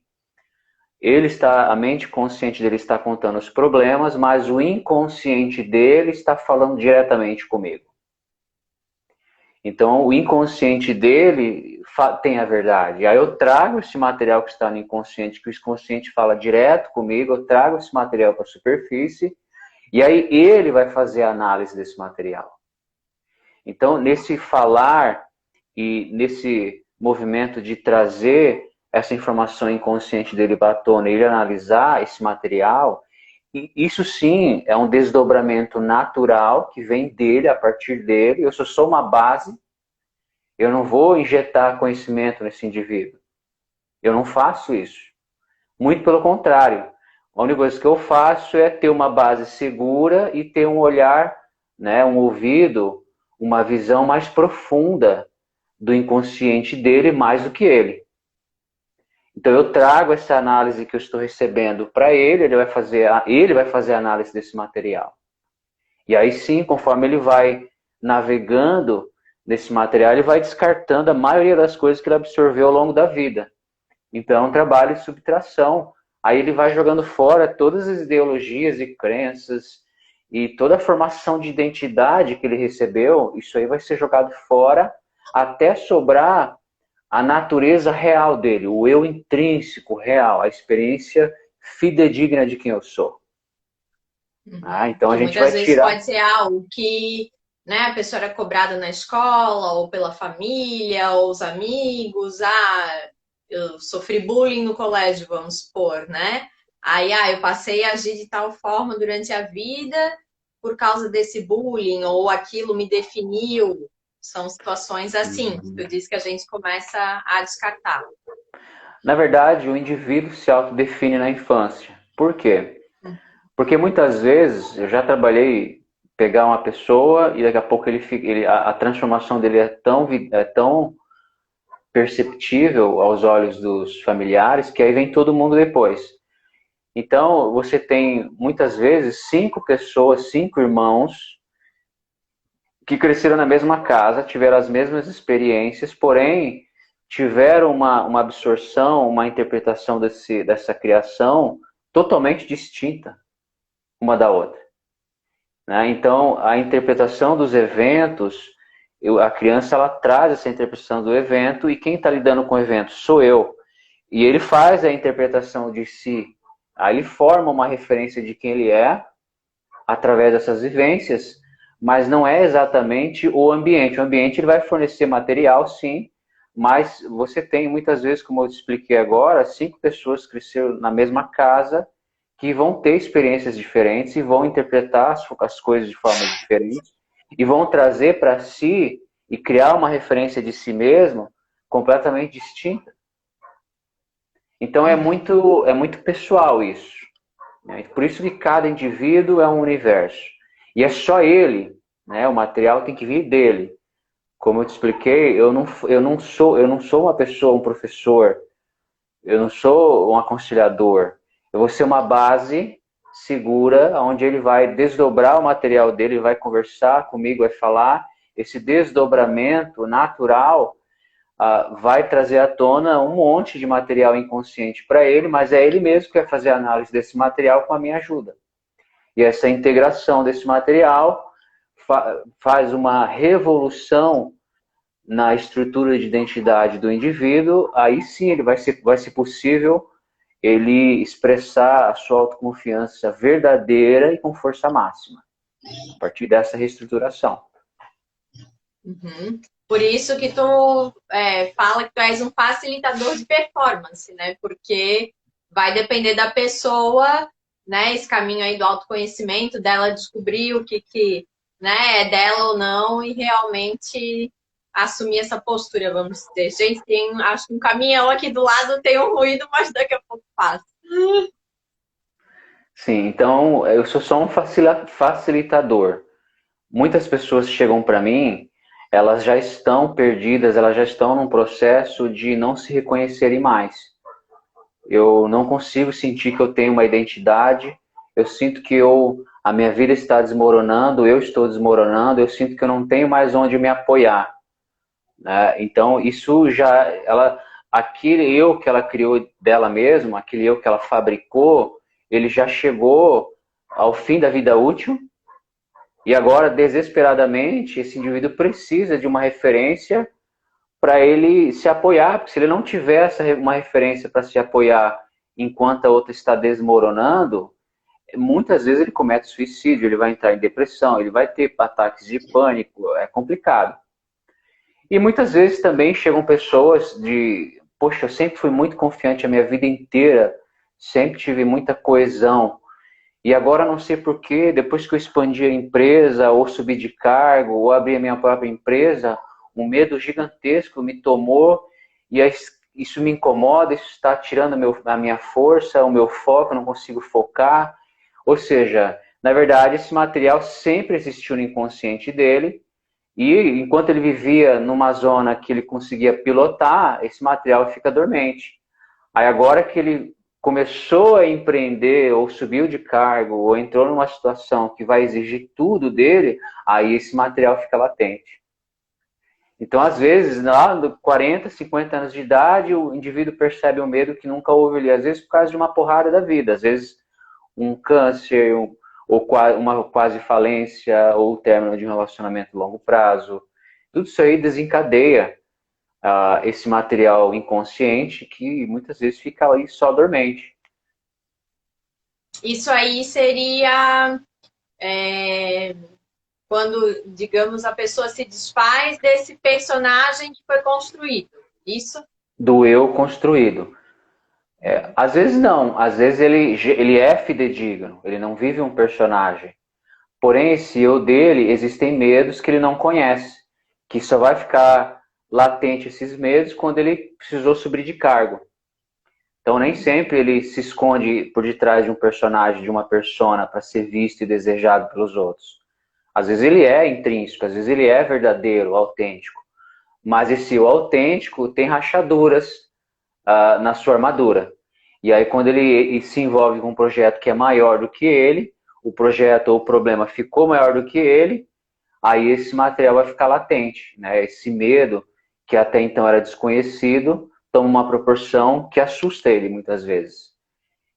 a mente consciente dele está contando os problemas, mas o inconsciente dele está falando diretamente comigo. Então, o inconsciente dele tem a verdade. Aí eu trago esse material que está no inconsciente, que o inconsciente fala direto comigo, eu trago esse material para a superfície, e aí ele vai fazer a análise desse material. Então, nesse falar e nesse movimento de trazer essa informação inconsciente dele para a tona, ele analisar esse material, e isso sim é um desdobramento natural que vem dele, a partir dele. Eu sou só uma base, eu não vou injetar conhecimento nesse indivíduo. Eu não faço isso. Muito pelo contrário. A única coisa que eu faço é ter uma base segura e ter um olhar, né, um ouvido, uma visão mais profunda do inconsciente dele mais do que ele. Então eu trago essa análise que eu estou recebendo para ele, ele vai fazer a análise desse material. E aí sim, conforme ele vai navegando nesse material, ele vai descartando a maioria das coisas que ele absorveu ao longo da vida. Então é um trabalho de subtração. Aí ele vai jogando fora todas as ideologias e crenças e toda a formação de identidade que ele recebeu, isso aí vai ser jogado fora até sobrar a natureza real dele, o eu intrínseco real, a experiência fidedigna de quem eu sou. Então Que a gente muitas vai vezes tirar. pode ser algo que, né, a pessoa era cobrada na escola, ou pela família, ou os amigos. Eu sofri bullying no colégio, vamos supor, né? Aí, eu passei a agir de tal forma durante a vida por causa desse bullying, ou aquilo me definiu. São situações assim, que eu disse que a gente começa a descartar. Na verdade, o indivíduo se autodefine na infância. Por quê? Porque muitas vezes eu já trabalhei pegar uma pessoa e daqui a pouco a transformação dele é tão perceptível aos olhos dos familiares que aí vem todo mundo depois. Então, você tem muitas vezes 5 pessoas, 5 irmãos que cresceram na mesma casa, tiveram as mesmas experiências, porém tiveram uma absorção, uma interpretação dessa criação totalmente distinta uma da outra. né? Então, a interpretação dos eventos, a criança ela traz essa interpretação do evento e quem está lidando com o evento sou eu. E ele faz a interpretação de si. Aí ele forma uma referência de quem ele é através dessas vivências, mas não é exatamente o ambiente. O ambiente ele vai fornecer material, sim, mas você tem muitas vezes, como eu te expliquei agora, 5 pessoas que cresceram na mesma casa que vão ter experiências diferentes e vão interpretar as coisas de forma diferente e vão trazer para si e criar uma referência de si mesmo completamente distinta. Então é muito pessoal isso. Né? Por isso que cada indivíduo é um universo. E é só ele, né? O material tem que vir dele. Como eu te expliquei, eu não sou uma pessoa, um professor, eu não sou um aconselhador. Eu vou ser uma base segura, onde ele vai desdobrar o material dele, vai conversar comigo, vai falar. Esse desdobramento natural vai trazer à tona um monte de material inconsciente para ele, mas é ele mesmo que vai fazer a análise desse material com a minha ajuda. E essa integração desse material faz uma revolução na estrutura de identidade do indivíduo, aí sim ele vai ser possível ele expressar a sua autoconfiança verdadeira e com força máxima, a partir dessa reestruturação. Uhum. Por isso que tu fala que tu és um facilitador de performance, né? Porque vai depender da pessoa, né? Esse caminho aí do autoconhecimento, dela descobrir o que né, é dela ou não e realmente assumir essa postura, vamos dizer. Gente, acho que um caminhão aqui do lado tem um ruído, mas daqui a pouco passa. Sim, então eu sou só um facilitador. Muitas pessoas chegam para mim, elas já estão perdidas, elas já estão num processo de não se reconhecerem mais. Eu não consigo sentir que eu tenho uma identidade, eu sinto que a minha vida está desmoronando, eu estou desmoronando, eu sinto que eu não tenho mais onde me apoiar. Né? Então, isso já, aquele eu que ela criou dela mesma, aquele eu que ela fabricou, ele já chegou ao fim da vida útil e agora, desesperadamente, esse indivíduo precisa de uma referência para ele se apoiar, porque se ele não tiver uma referência para se apoiar enquanto a outra está desmoronando, muitas vezes ele comete suicídio, ele vai entrar em depressão, ele vai ter ataques de pânico, é complicado. E muitas vezes também chegam pessoas poxa, eu sempre fui muito confiante a minha vida inteira, sempre tive muita coesão, e agora não sei porquê, depois que eu expandi a empresa, ou subi de cargo, ou abri a minha própria empresa, um medo gigantesco me tomou, e isso me incomoda, isso está tirando a minha força, o meu foco, eu não consigo focar. Ou seja, na verdade, esse material sempre existiu no inconsciente dele, e enquanto ele vivia numa zona que ele conseguia pilotar, esse material fica dormente. Aí agora que ele começou a empreender, ou subiu de cargo, ou entrou numa situação que vai exigir tudo dele, aí esse material fica latente. Então, às vezes, lá de 40, 50 anos de idade, o indivíduo percebe um medo que nunca houve ali, às vezes por causa de uma porrada da vida, às vezes um câncer, ou uma quase falência, ou o término de um relacionamento a longo prazo. Tudo isso aí desencadeia esse material inconsciente que muitas vezes fica aí só dormente. Isso aí seria quando, digamos, a pessoa se desfaz desse personagem que foi construído. Isso? Do eu construído. Às vezes não, às vezes ele é fidedigno, ele não vive um personagem. Porém, esse eu dele, existem medos que ele não conhece, que só vai ficar latente esses medos quando ele precisou subir de cargo. Então, nem sempre ele se esconde por detrás de um personagem, de uma persona, para ser visto e desejado pelos outros. Às vezes ele é intrínseco, às vezes ele é verdadeiro, autêntico. Mas esse eu autêntico tem rachaduras na sua armadura. E aí, quando ele se envolve com um projeto que é maior do que ele, o projeto ou o problema ficou maior do que ele, aí esse material vai ficar latente. Né? Esse medo, que até então era desconhecido, toma uma proporção que assusta ele muitas vezes.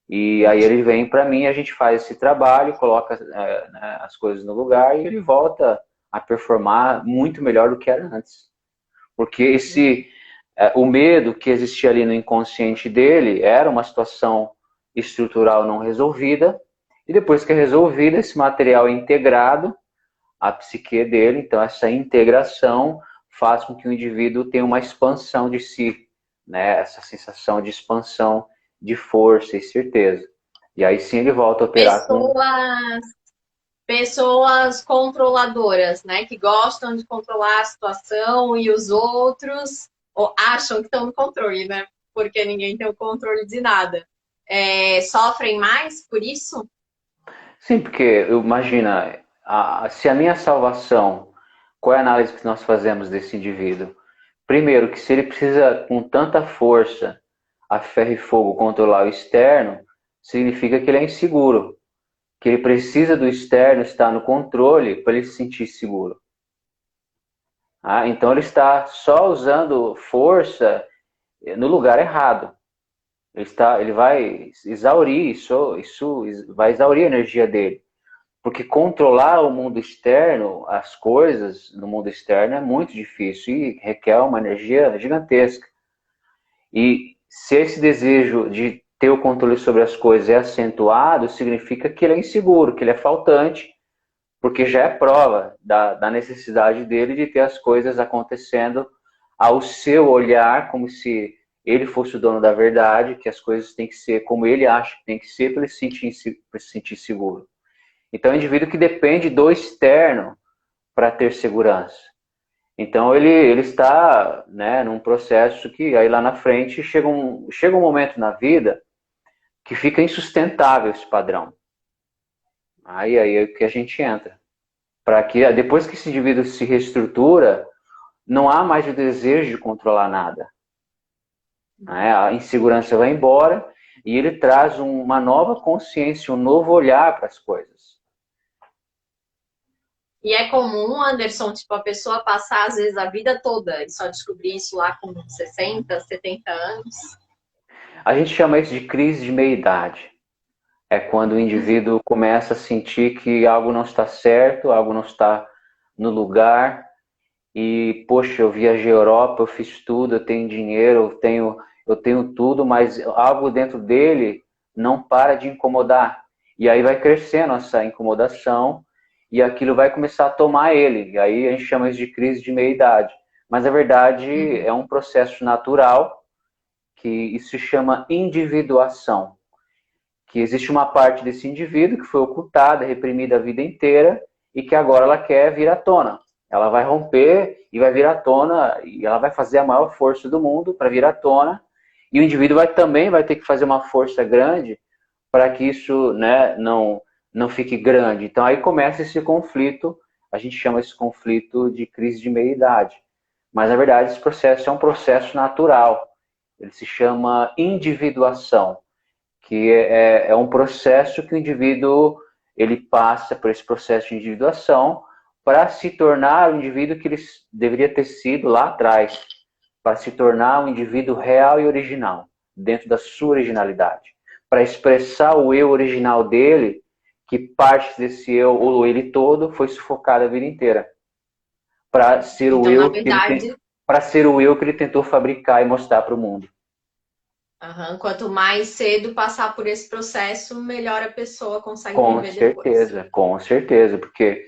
E aí ele vem para mim, a gente faz esse trabalho, coloca né, as coisas no lugar e ele volta a performar muito melhor do que era antes. Porque o medo que existia ali no inconsciente dele era uma situação estrutural não resolvida, e depois que é resolvida, esse material é integrado à psique dele, então essa integração faz com que o indivíduo tenha uma expansão de si, né? Essa sensação de expansão, de força e certeza. E aí sim ele volta a operar com... Pessoas, pessoas controladoras, né? Que gostam de controlar a situação e os outros ou acham que estão no controle, né? Porque ninguém tem o controle de nada. Sofrem mais por isso? Sim, porque imagina, se a minha salvação, qual é a análise que nós fazemos desse indivíduo? Primeiro, que se ele precisa com tanta força, a ferro e fogo, controlar o externo, significa que ele é inseguro, que ele precisa do externo estar no controle para ele se sentir seguro. Então ele está só usando força no lugar errado. Ele vai exaurir isso vai exaurir a energia dele. Porque controlar o mundo externo, as coisas no mundo externo é muito difícil e requer uma energia gigantesca. E se esse desejo de ter o controle sobre as coisas é acentuado, significa que ele é inseguro, que ele é faltante, porque já é prova da necessidade dele de ter as coisas acontecendo ao seu olhar, como se ele fosse o dono da verdade, que as coisas têm que ser como ele acha que tem que ser para ele se sentir seguro. Então, é um indivíduo que depende do externo para ter segurança. Então, ele está, né, num processo que aí lá na frente chega um momento na vida que fica insustentável esse padrão. Aí é que a gente entra. Para que depois que esse indivíduo se reestrutura, não há mais o desejo de controlar nada. Né? A insegurança vai embora e ele traz uma nova consciência, um novo olhar para as coisas. E é comum, Anderson, tipo, a pessoa passar, às vezes, a vida toda e só descobrir isso lá com 60, 70 anos. A gente chama isso de crise de meia-idade. É quando o indivíduo começa a sentir que algo não está certo, algo não está no lugar. E, poxa, eu viajei à Europa, eu fiz tudo, eu tenho dinheiro, eu tenho tudo, mas algo dentro dele não para de incomodar. E aí vai crescendo essa incomodação e aquilo vai começar a tomar ele. E aí a gente chama isso de crise de meia-idade. Mas, na verdade, é um processo natural que isso se chama individuação. Que existe uma parte desse indivíduo que foi ocultada, reprimida a vida inteira e que agora ela quer vir à tona. Ela vai romper e vai vir à tona e ela vai fazer a maior força do mundo para vir à tona e o indivíduo também vai ter que fazer uma força grande para que isso, né, não fique grande. Então aí começa esse conflito, a gente chama esse conflito de crise de meia-idade. Mas na verdade esse processo é um processo natural. Ele se chama individuação, que é um processo que o indivíduo ele passa por esse processo de individuação para se tornar o indivíduo que ele deveria ter sido lá atrás, para se tornar um indivíduo real e original, dentro da sua originalidade, para expressar o eu original dele, que parte desse eu, ou ele todo, foi sufocado a vida inteira, para ser o Então, na eu que ele verdade, para ser o eu que ele tentou fabricar e mostrar para o mundo. quanto mais cedo passar por esse processo, melhor a pessoa consegue viver depois. Com certeza, porque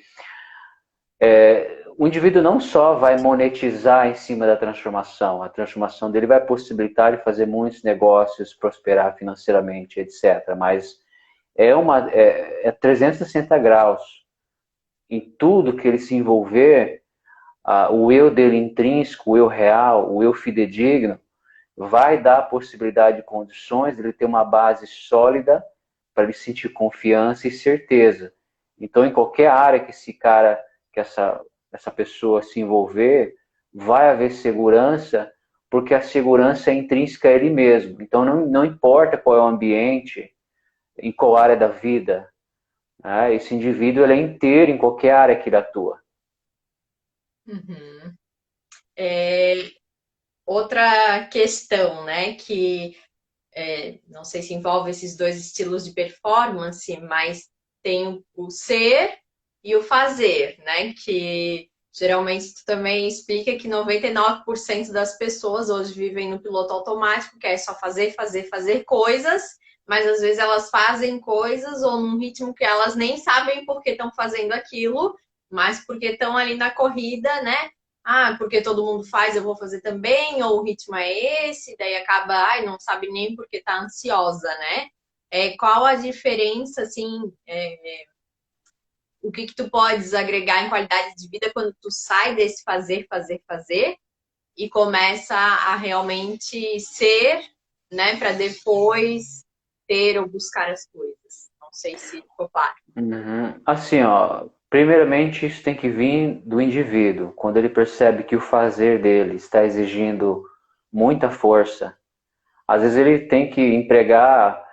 o indivíduo não só vai monetizar em cima da transformação, a transformação dele vai possibilitar ele fazer muitos negócios, prosperar financeiramente, etc. Mas é 360 graus. Em tudo que ele se envolver, o eu dele intrínseco, o eu real, o eu fidedigno, vai dar a possibilidade de condições de ele ter uma base sólida para ele sentir confiança e certeza. Então, em qualquer área que essa pessoa se envolver, vai haver segurança, porque a segurança é intrínseca a ele mesmo. Então, não importa qual é o ambiente, em qual área da vida, né? Esse indivíduo ele é inteiro em qualquer área que ele atua. Uhum. É, outra questão, né, que não sei se envolve esses dois estilos de performance, mas tem o ser e o fazer, né? Que geralmente tu também explica que 99% das pessoas hoje vivem no piloto automático, que é só fazer, fazer, fazer coisas, mas às vezes elas fazem coisas ou num ritmo que elas nem sabem por que estão fazendo aquilo, mas porque estão ali na corrida, né? Ah, porque todo mundo faz, eu vou fazer também, ou o ritmo é esse, daí acaba, ai, não sabe nem porque tá ansiosa, né? Qual a diferença, assim, o que tu podes agregar em qualidade de vida quando tu sai desse fazer, fazer, fazer e começa a realmente ser, né, para depois ter ou buscar as coisas. Não sei se ficou claro. Uhum. Assim, ó, primeiramente isso tem que vir do indivíduo. Quando ele percebe que o fazer dele está exigindo muita força, às vezes ele tem que empregar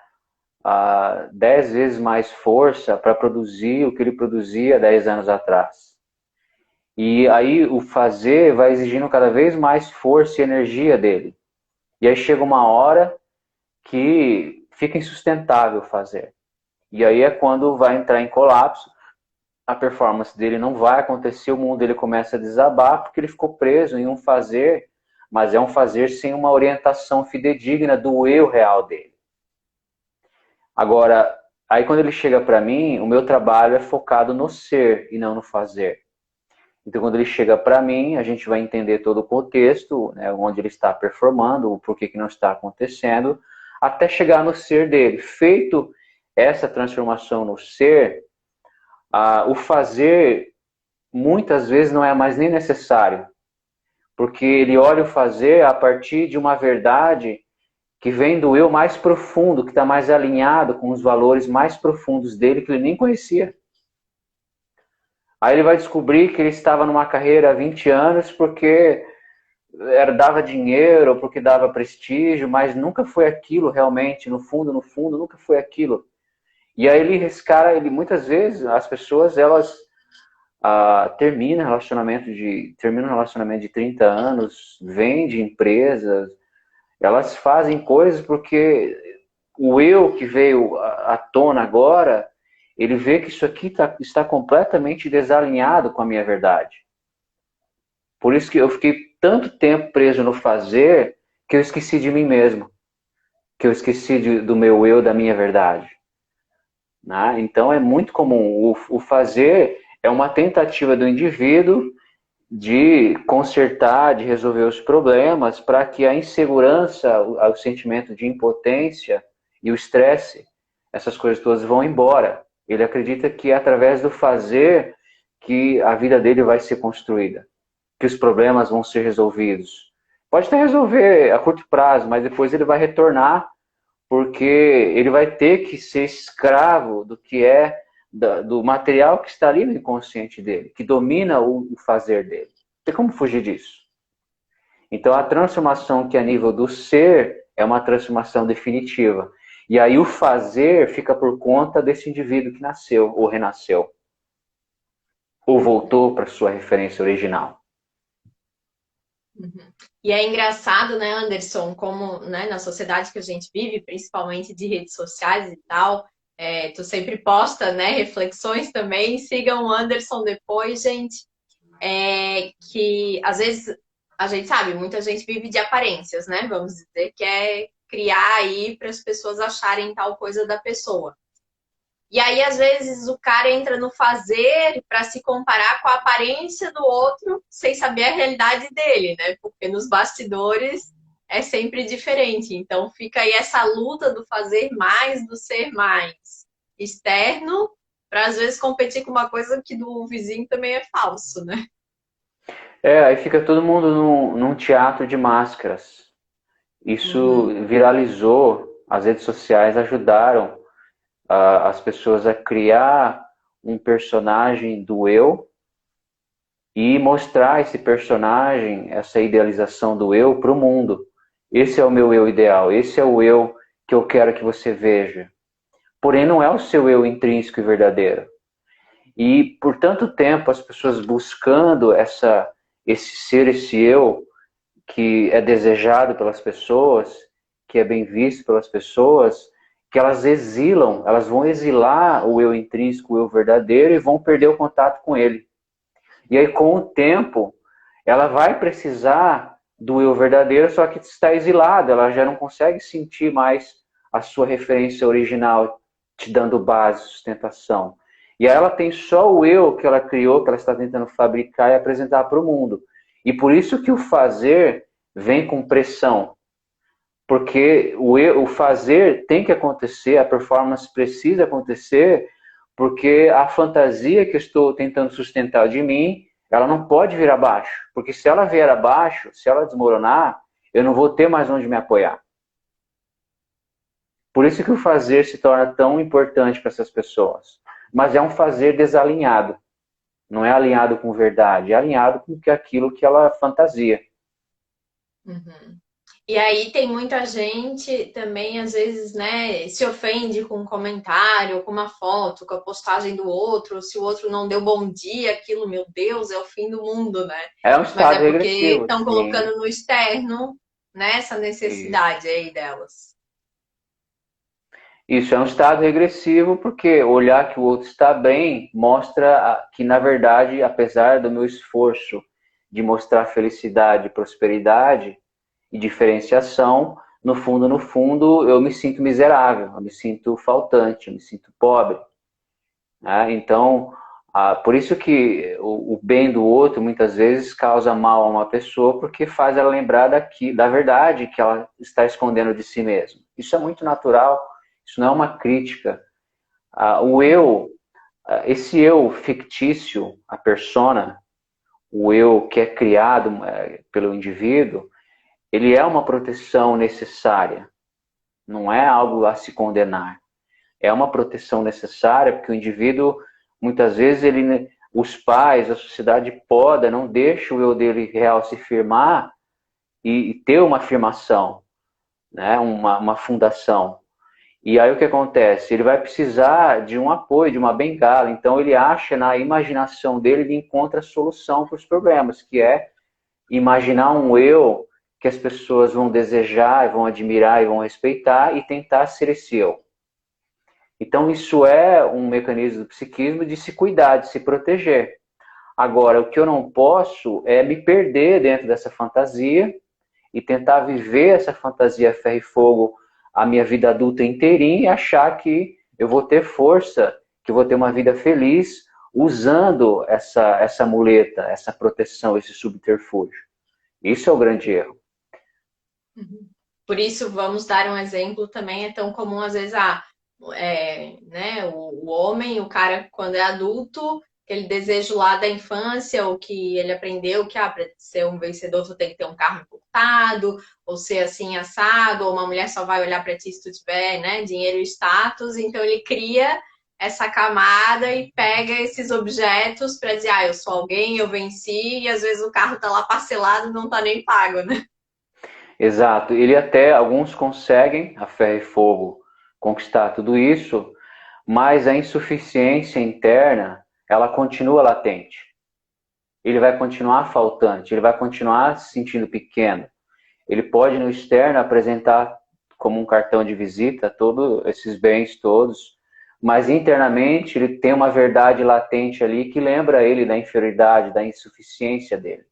10 vezes mais força para produzir o que ele produzia 10 anos atrás. E aí o fazer vai exigindo cada vez mais força e energia dele. E aí chega uma hora que fica insustentável fazer. E aí é quando vai entrar em colapso, a performance dele não vai acontecer, o mundo dele começa a desabar porque ele ficou preso em um fazer, mas é um fazer sem uma orientação fidedigna do eu real dele. Agora, aí quando ele chega para mim, o meu trabalho é focado no ser e não no fazer. Então, quando ele chega para mim, a gente vai entender todo o contexto, né, onde ele está performando, o porquê que não está acontecendo, até chegar no ser dele. Feito essa transformação no ser, o fazer muitas vezes não é mais nem necessário, porque ele olha o fazer a partir de uma verdade que vem do eu mais profundo, que está mais alinhado com os valores mais profundos dele, que ele nem conhecia. Aí ele vai descobrir que ele estava numa carreira há 20 anos porque dava dinheiro, porque dava prestígio, mas nunca foi aquilo realmente, no fundo, nunca foi aquilo. E aí esse cara, muitas vezes, as pessoas, elas terminam um relacionamento de 30 anos, vende empresas, elas fazem coisas porque o eu que veio à tona agora, ele vê que isso aqui está completamente desalinhado com a minha verdade. Por isso que eu fiquei tanto tempo preso no fazer que eu esqueci de mim mesmo, que eu esqueci do meu eu, da minha verdade. Né? Então é muito comum. O fazer é uma tentativa do indivíduo de consertar, de resolver os problemas, para que a insegurança, o sentimento de impotência e o estresse, essas coisas todas vão embora. Ele acredita que é através do fazer que a vida dele vai ser construída, que os problemas vão ser resolvidos. Pode até resolver a curto prazo, mas depois ele vai retornar, porque ele vai ter que ser escravo do que é do material que está ali no inconsciente dele, que domina o fazer dele. Não tem como fugir disso. Então, a transformação que é a nível do ser é uma transformação definitiva. E aí o fazer fica por conta desse indivíduo que nasceu, ou renasceu, ou voltou para sua referência original. Uhum. E é engraçado, né, Anderson, como, né, na sociedade que a gente vive, principalmente de redes sociais e tal, tu sempre posta, né, reflexões também. Sigam o Anderson depois, gente. Que às vezes a gente sabe, muita gente vive de aparências, né? Vamos dizer, que é criar aí para as pessoas acharem tal coisa da pessoa. E aí, às vezes, o cara entra no fazer para se comparar com a aparência do outro, sem saber a realidade dele, né? Porque nos bastidores é sempre diferente. Então, fica aí essa luta do fazer mais, do ser mais externo, para às vezes competir com uma coisa que do vizinho também é falso, né? Aí fica todo mundo num teatro de máscaras. Isso viralizou, as redes sociais ajudaram as pessoas a criar um personagem do eu e mostrar esse personagem, essa idealização do eu para o mundo. Esse é o meu eu ideal, esse é o eu que eu quero que você veja. Porém, não é o seu eu intrínseco e verdadeiro. E por tanto tempo as pessoas buscando esse ser, esse eu que é desejado pelas pessoas, que é bem visto pelas pessoas, que elas vão exilar o eu intrínseco, o eu verdadeiro, e vão perder o contato com ele. E aí, com o tempo, ela vai precisar do eu verdadeiro, só que está exilada, ela já não consegue sentir mais a sua referência original, te dando base, sustentação. E aí ela tem só o eu que ela criou, que ela está tentando fabricar e apresentar para o mundo. E por isso que o fazer vem com pressão. Porque o fazer tem que acontecer, a performance precisa acontecer, porque a fantasia que eu estou tentando sustentar de mim, ela não pode vir abaixo. Porque se ela vier abaixo, se ela desmoronar, eu não vou ter mais onde me apoiar. Por isso que o fazer se torna tão importante para essas pessoas. Mas é um fazer desalinhado. Não é alinhado com verdade, é alinhado com aquilo que ela fantasia. Uhum. E aí tem muita gente também, às vezes, né, se ofende com um comentário, com uma foto, com a postagem do outro, se o outro não deu bom dia, aquilo, meu Deus, é o fim do mundo, né? É um Mas é estado porque regressivo, estão sim. colocando no externo, né, essa Isso. necessidade aí delas. Isso é um estado regressivo porque olhar que o outro está bem mostra que, na verdade, apesar do meu esforço de mostrar felicidade, prosperidade e diferenciação, no fundo, eu me sinto miserável, eu me sinto faltante, eu me sinto pobre. Né? Então, por isso que o bem do outro muitas vezes causa mal a uma pessoa porque faz ela lembrar da verdade que ela está escondendo de si mesma. Isso é muito natural, isso não é uma crítica. O eu, esse eu fictício, a persona, o eu que é criado pelo indivíduo, ele é uma proteção necessária, não é algo a se condenar. É uma proteção necessária porque o indivíduo, muitas vezes, os pais, a sociedade poda, não deixa o eu dele real se firmar e ter uma afirmação, né? Uma fundação. E aí o que acontece? Ele vai precisar de um apoio, de uma bengala. Então ele acha na imaginação dele, ele encontra a solução para os problemas, que é imaginar um eu que as pessoas vão desejar, vão admirar e vão respeitar e tentar ser esse eu. Então isso é um mecanismo do psiquismo de se cuidar, de se proteger. Agora, o que eu não posso é me perder dentro dessa fantasia e tentar viver essa fantasia ferro e fogo a minha vida adulta inteirinha e achar que eu vou ter força, que eu vou ter uma vida feliz usando essa muleta, essa proteção, esse subterfúgio. Isso é o grande erro. Uhum. Por isso, vamos dar um exemplo também, é tão comum às vezes, né, o homem, o cara quando é adulto, aquele desejo lá da infância, ou que ele aprendeu que para ser um vencedor tu tem que ter um carro importado, ou ser assim assado, ou uma mulher só vai olhar para ti se tu tiver, né, dinheiro e status, então ele cria essa camada e pega esses objetos para dizer, eu sou alguém, eu venci, e às vezes o carro tá lá parcelado, não tá nem pago, né? Exato. Alguns conseguem, a ferro e fogo, conquistar tudo isso, mas a insuficiência interna, ela continua latente. Ele vai continuar faltante, ele vai continuar se sentindo pequeno. Ele pode no externo apresentar como um cartão de visita todos esses bens todos, mas internamente ele tem uma verdade latente ali que lembra ele da inferioridade, da insuficiência dele.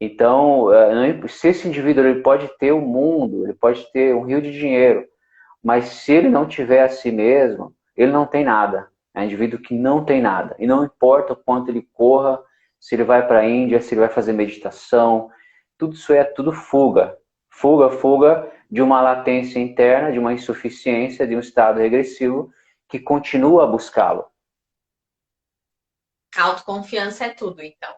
Então, se esse indivíduo ele pode ter o mundo, ele pode ter um rio de dinheiro, mas se ele não tiver a si mesmo, ele não tem nada. É um indivíduo que não tem nada. E não importa o quanto ele corra, se ele vai para a Índia, se ele vai fazer meditação, tudo isso é tudo fuga. Fuga, fuga de uma latência interna, de uma insuficiência, de um estado regressivo que continua a buscá-lo. Autoconfiança é tudo, então.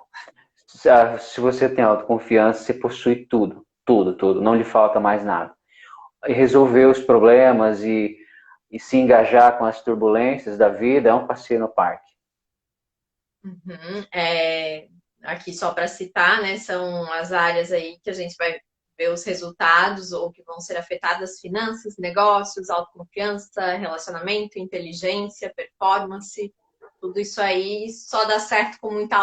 Se você tem autoconfiança, você possui tudo, tudo, tudo. Não lhe falta mais nada. E resolver os problemas e se engajar com as turbulências da vida é um passeio no parque. Uhum. Aqui só para citar, né, são as áreas aí que a gente vai ver os resultados ou que vão ser afetadas: finanças, negócios, autoconfiança, relacionamento, inteligência, performance. Tudo isso aí só dá certo com muita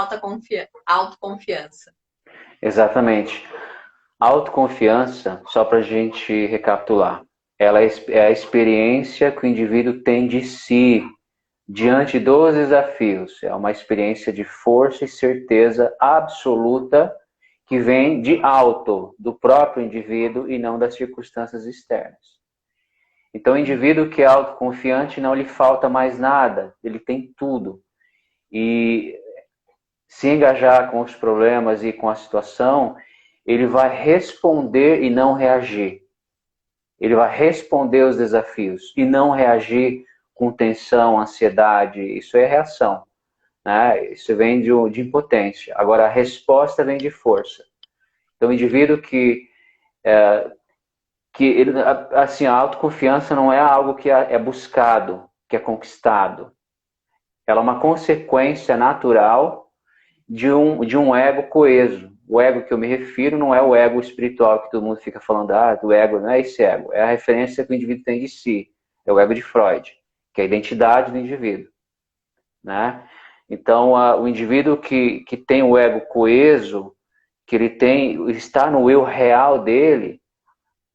autoconfiança. Exatamente. Autoconfiança, só para a gente recapitular, ela é a experiência que o indivíduo tem de si diante dos desafios. É uma experiência de força e certeza absoluta que vem de alto, do próprio indivíduo e não das circunstâncias externas. Então, o indivíduo que é autoconfiante não lhe falta mais nada, ele tem tudo. E se engajar com os problemas e com a situação, ele vai responder e não reagir. Ele vai responder aos desafios e não reagir com tensão, ansiedade. Isso é reação, né? Isso vem de impotência. Agora, a resposta vem de força. Então, o indivíduo assim, a autoconfiança não é algo que é buscado, que é conquistado. Ela é uma consequência natural de um ego coeso. O ego que eu me refiro não é o ego espiritual que todo mundo fica falando, do ego, não é esse ego. É a referência que o indivíduo tem de si. É o ego de Freud, que é a identidade do indivíduo. Né? Então, o indivíduo que tem o ego coeso, que está no eu real dele,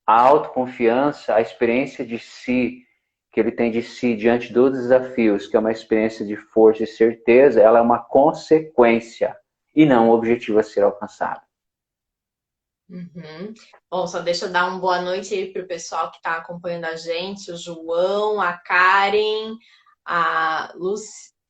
a autoconfiança, a experiência de si, que ele tem de si diante dos desafios, que é uma experiência de força e certeza, ela é uma consequência e não um objetivo a ser alcançado. Uhum. Bom, só deixa eu dar uma boa noite aí para o pessoal que está acompanhando a gente, o João, a Karen, a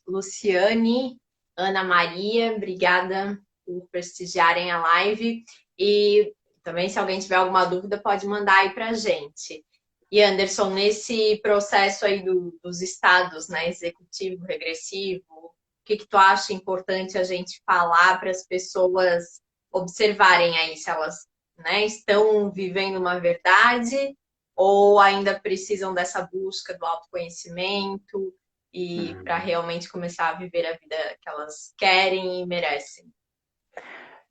Luciane, Ana Maria, obrigada por prestigiarem a live. E também, se alguém tiver alguma dúvida, pode mandar aí para a gente. E Anderson, nesse processo aí dos estados, né, executivo, regressivo, o que tu acha importante a gente falar para as pessoas observarem aí se elas, né, estão vivendo uma verdade ou ainda precisam dessa busca do autoconhecimento e para realmente começar a viver a vida que elas querem e merecem?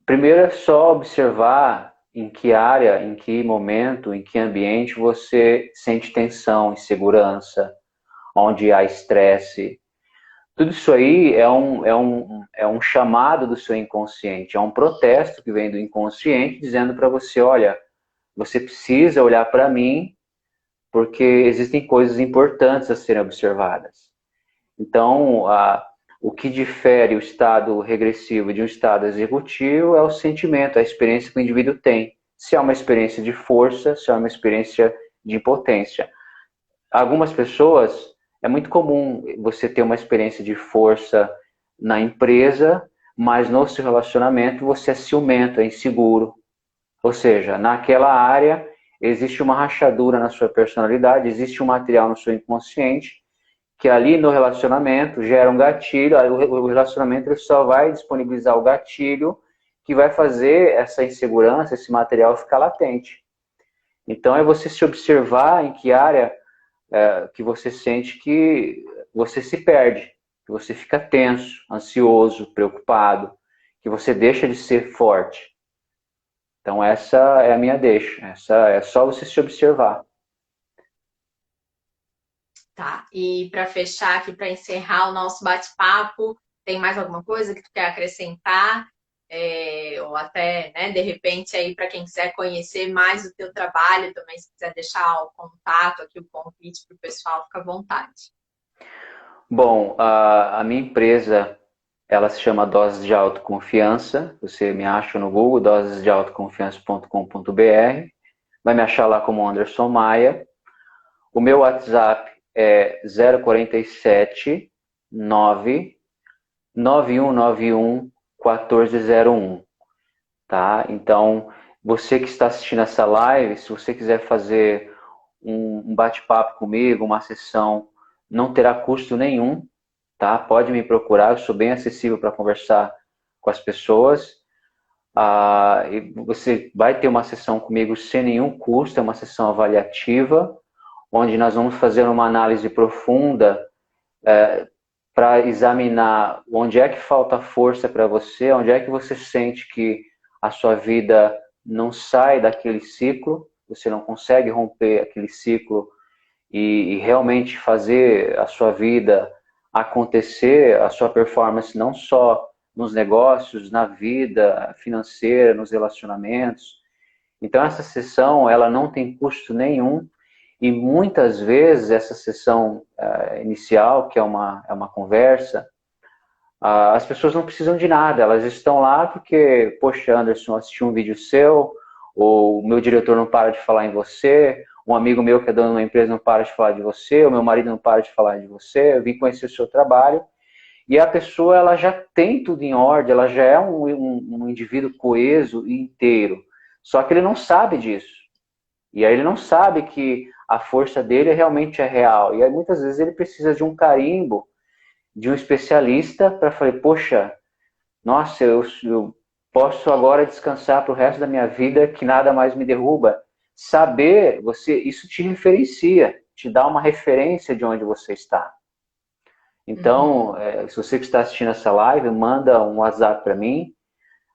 Primeiro é só observar em que área, em que momento, em que ambiente você sente tensão, insegurança, onde há estresse. Tudo isso aí é um chamado do seu inconsciente, é um protesto que vem do inconsciente dizendo para você, olha, você precisa olhar para mim porque existem coisas importantes a serem observadas. Então, o que difere o estado regressivo de um estado executivo é o sentimento, a experiência que o indivíduo tem. Se é uma experiência de força, se é uma experiência de impotência. Algumas pessoas, é muito comum você ter uma experiência de força na empresa, mas no seu relacionamento você é ciumento, é inseguro. Ou seja, naquela área existe uma rachadura na sua personalidade, existe um material no seu inconsciente que ali no relacionamento gera um gatilho, o relacionamento ele só vai disponibilizar o gatilho que vai fazer essa insegurança, esse material ficar latente. Então é você se observar em que área que você sente que você se perde, que você fica tenso, ansioso, preocupado, que você deixa de ser forte. Então essa é a minha deixa, essa é só você se observar. Tá. E para fechar aqui, para encerrar o nosso bate-papo, tem mais alguma coisa que tu quer acrescentar? Ou até, né, de repente, aí para quem quiser conhecer mais o teu trabalho também, se quiser deixar o contato aqui, o convite para o pessoal, fica à vontade. Bom, a minha empresa, ela se chama Doses de Autoconfiança. Você me acha no Google, dosesdeautoconfiança.com.br. Vai me achar lá como Anderson Maia. O meu WhatsApp é 047 9 9191 1401. Tá? Então, você que está assistindo essa live, se você quiser fazer um bate-papo comigo, uma sessão, não terá custo nenhum, tá? Pode me procurar, eu sou bem acessível para conversar com as pessoas. E você vai ter uma sessão comigo sem nenhum custo, é uma sessão avaliativa, onde nós vamos fazer uma análise profunda para examinar onde é que falta força para você, onde é que você sente que a sua vida não sai daquele ciclo, você não consegue romper aquele ciclo e realmente fazer a sua vida acontecer, a sua performance não só nos negócios, na vida financeira, nos relacionamentos. Então, essa sessão, ela não tem custo nenhum e muitas vezes essa sessão inicial, que é uma conversa, as pessoas não precisam de nada, elas estão lá porque, poxa, Anderson, assisti um vídeo seu, ou o meu diretor não para de falar em você, um amigo meu que é dono de uma empresa não para de falar de você, o meu marido não para de falar de você, eu vim conhecer o seu trabalho, e a pessoa ela já tem tudo em ordem, ela já é um indivíduo coeso e inteiro, só que ele não sabe disso. E aí ele não sabe que a força dele realmente é real. E aí muitas vezes ele precisa de um carimbo, de um especialista para falar, poxa, nossa, eu posso agora descansar para o resto da minha vida que nada mais me derruba. Saber, isso te referencia, te dá uma referência de onde você está. Então, se você que está assistindo essa live, manda um WhatsApp para mim,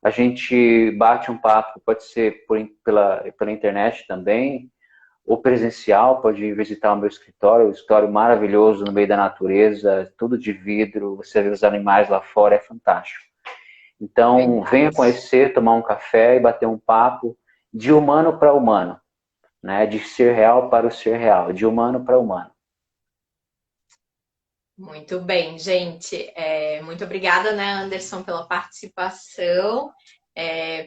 a gente bate um papo, pode ser pela internet também, ou presencial, pode ir visitar o meu escritório, um escritório maravilhoso no meio da natureza, tudo de vidro, você vê os animais lá fora, é fantástico. Então, venha conhecer, tomar um café e bater um papo de humano para humano, né? De ser real para o ser real, de humano para humano. Muito bem, gente. Muito obrigada, né, Anderson, pela participação.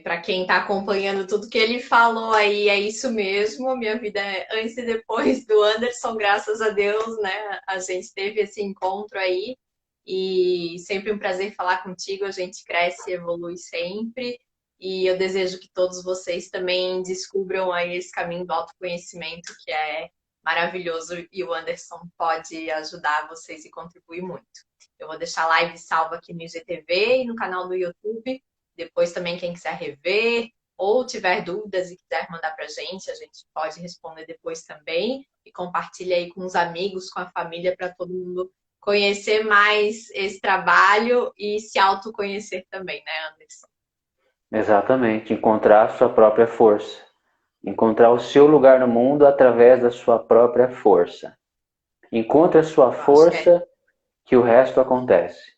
Para quem está acompanhando tudo que ele falou aí, é isso mesmo. Minha vida é antes e depois do Anderson, graças a Deus, né? A gente teve esse encontro aí e sempre um prazer falar contigo. A gente cresce e evolui sempre. E eu desejo que todos vocês também descubram aí esse caminho do autoconhecimento, que é maravilhoso e o Anderson pode ajudar vocês e contribuir muito. Eu vou deixar a live salva aqui no IGTV e no canal do YouTube. Depois também quem quiser rever ou tiver dúvidas e quiser mandar para a gente pode responder depois também. E compartilha aí com os amigos, com a família, para todo mundo conhecer mais esse trabalho e se autoconhecer também, né, Anderson? Exatamente, encontrar a sua própria força. Encontrar o seu lugar no mundo através da sua própria força. Encontre a sua força que o resto acontece.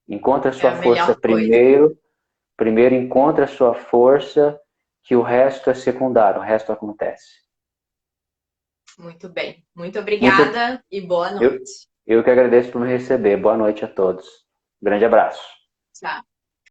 Encontre a sua força primeiro. Primeiro encontre a sua força que o resto é secundário, o resto acontece. Muito bem. Muito obrigada e boa noite. Eu que agradeço por me receber. Boa noite a todos. Grande abraço. Tchau.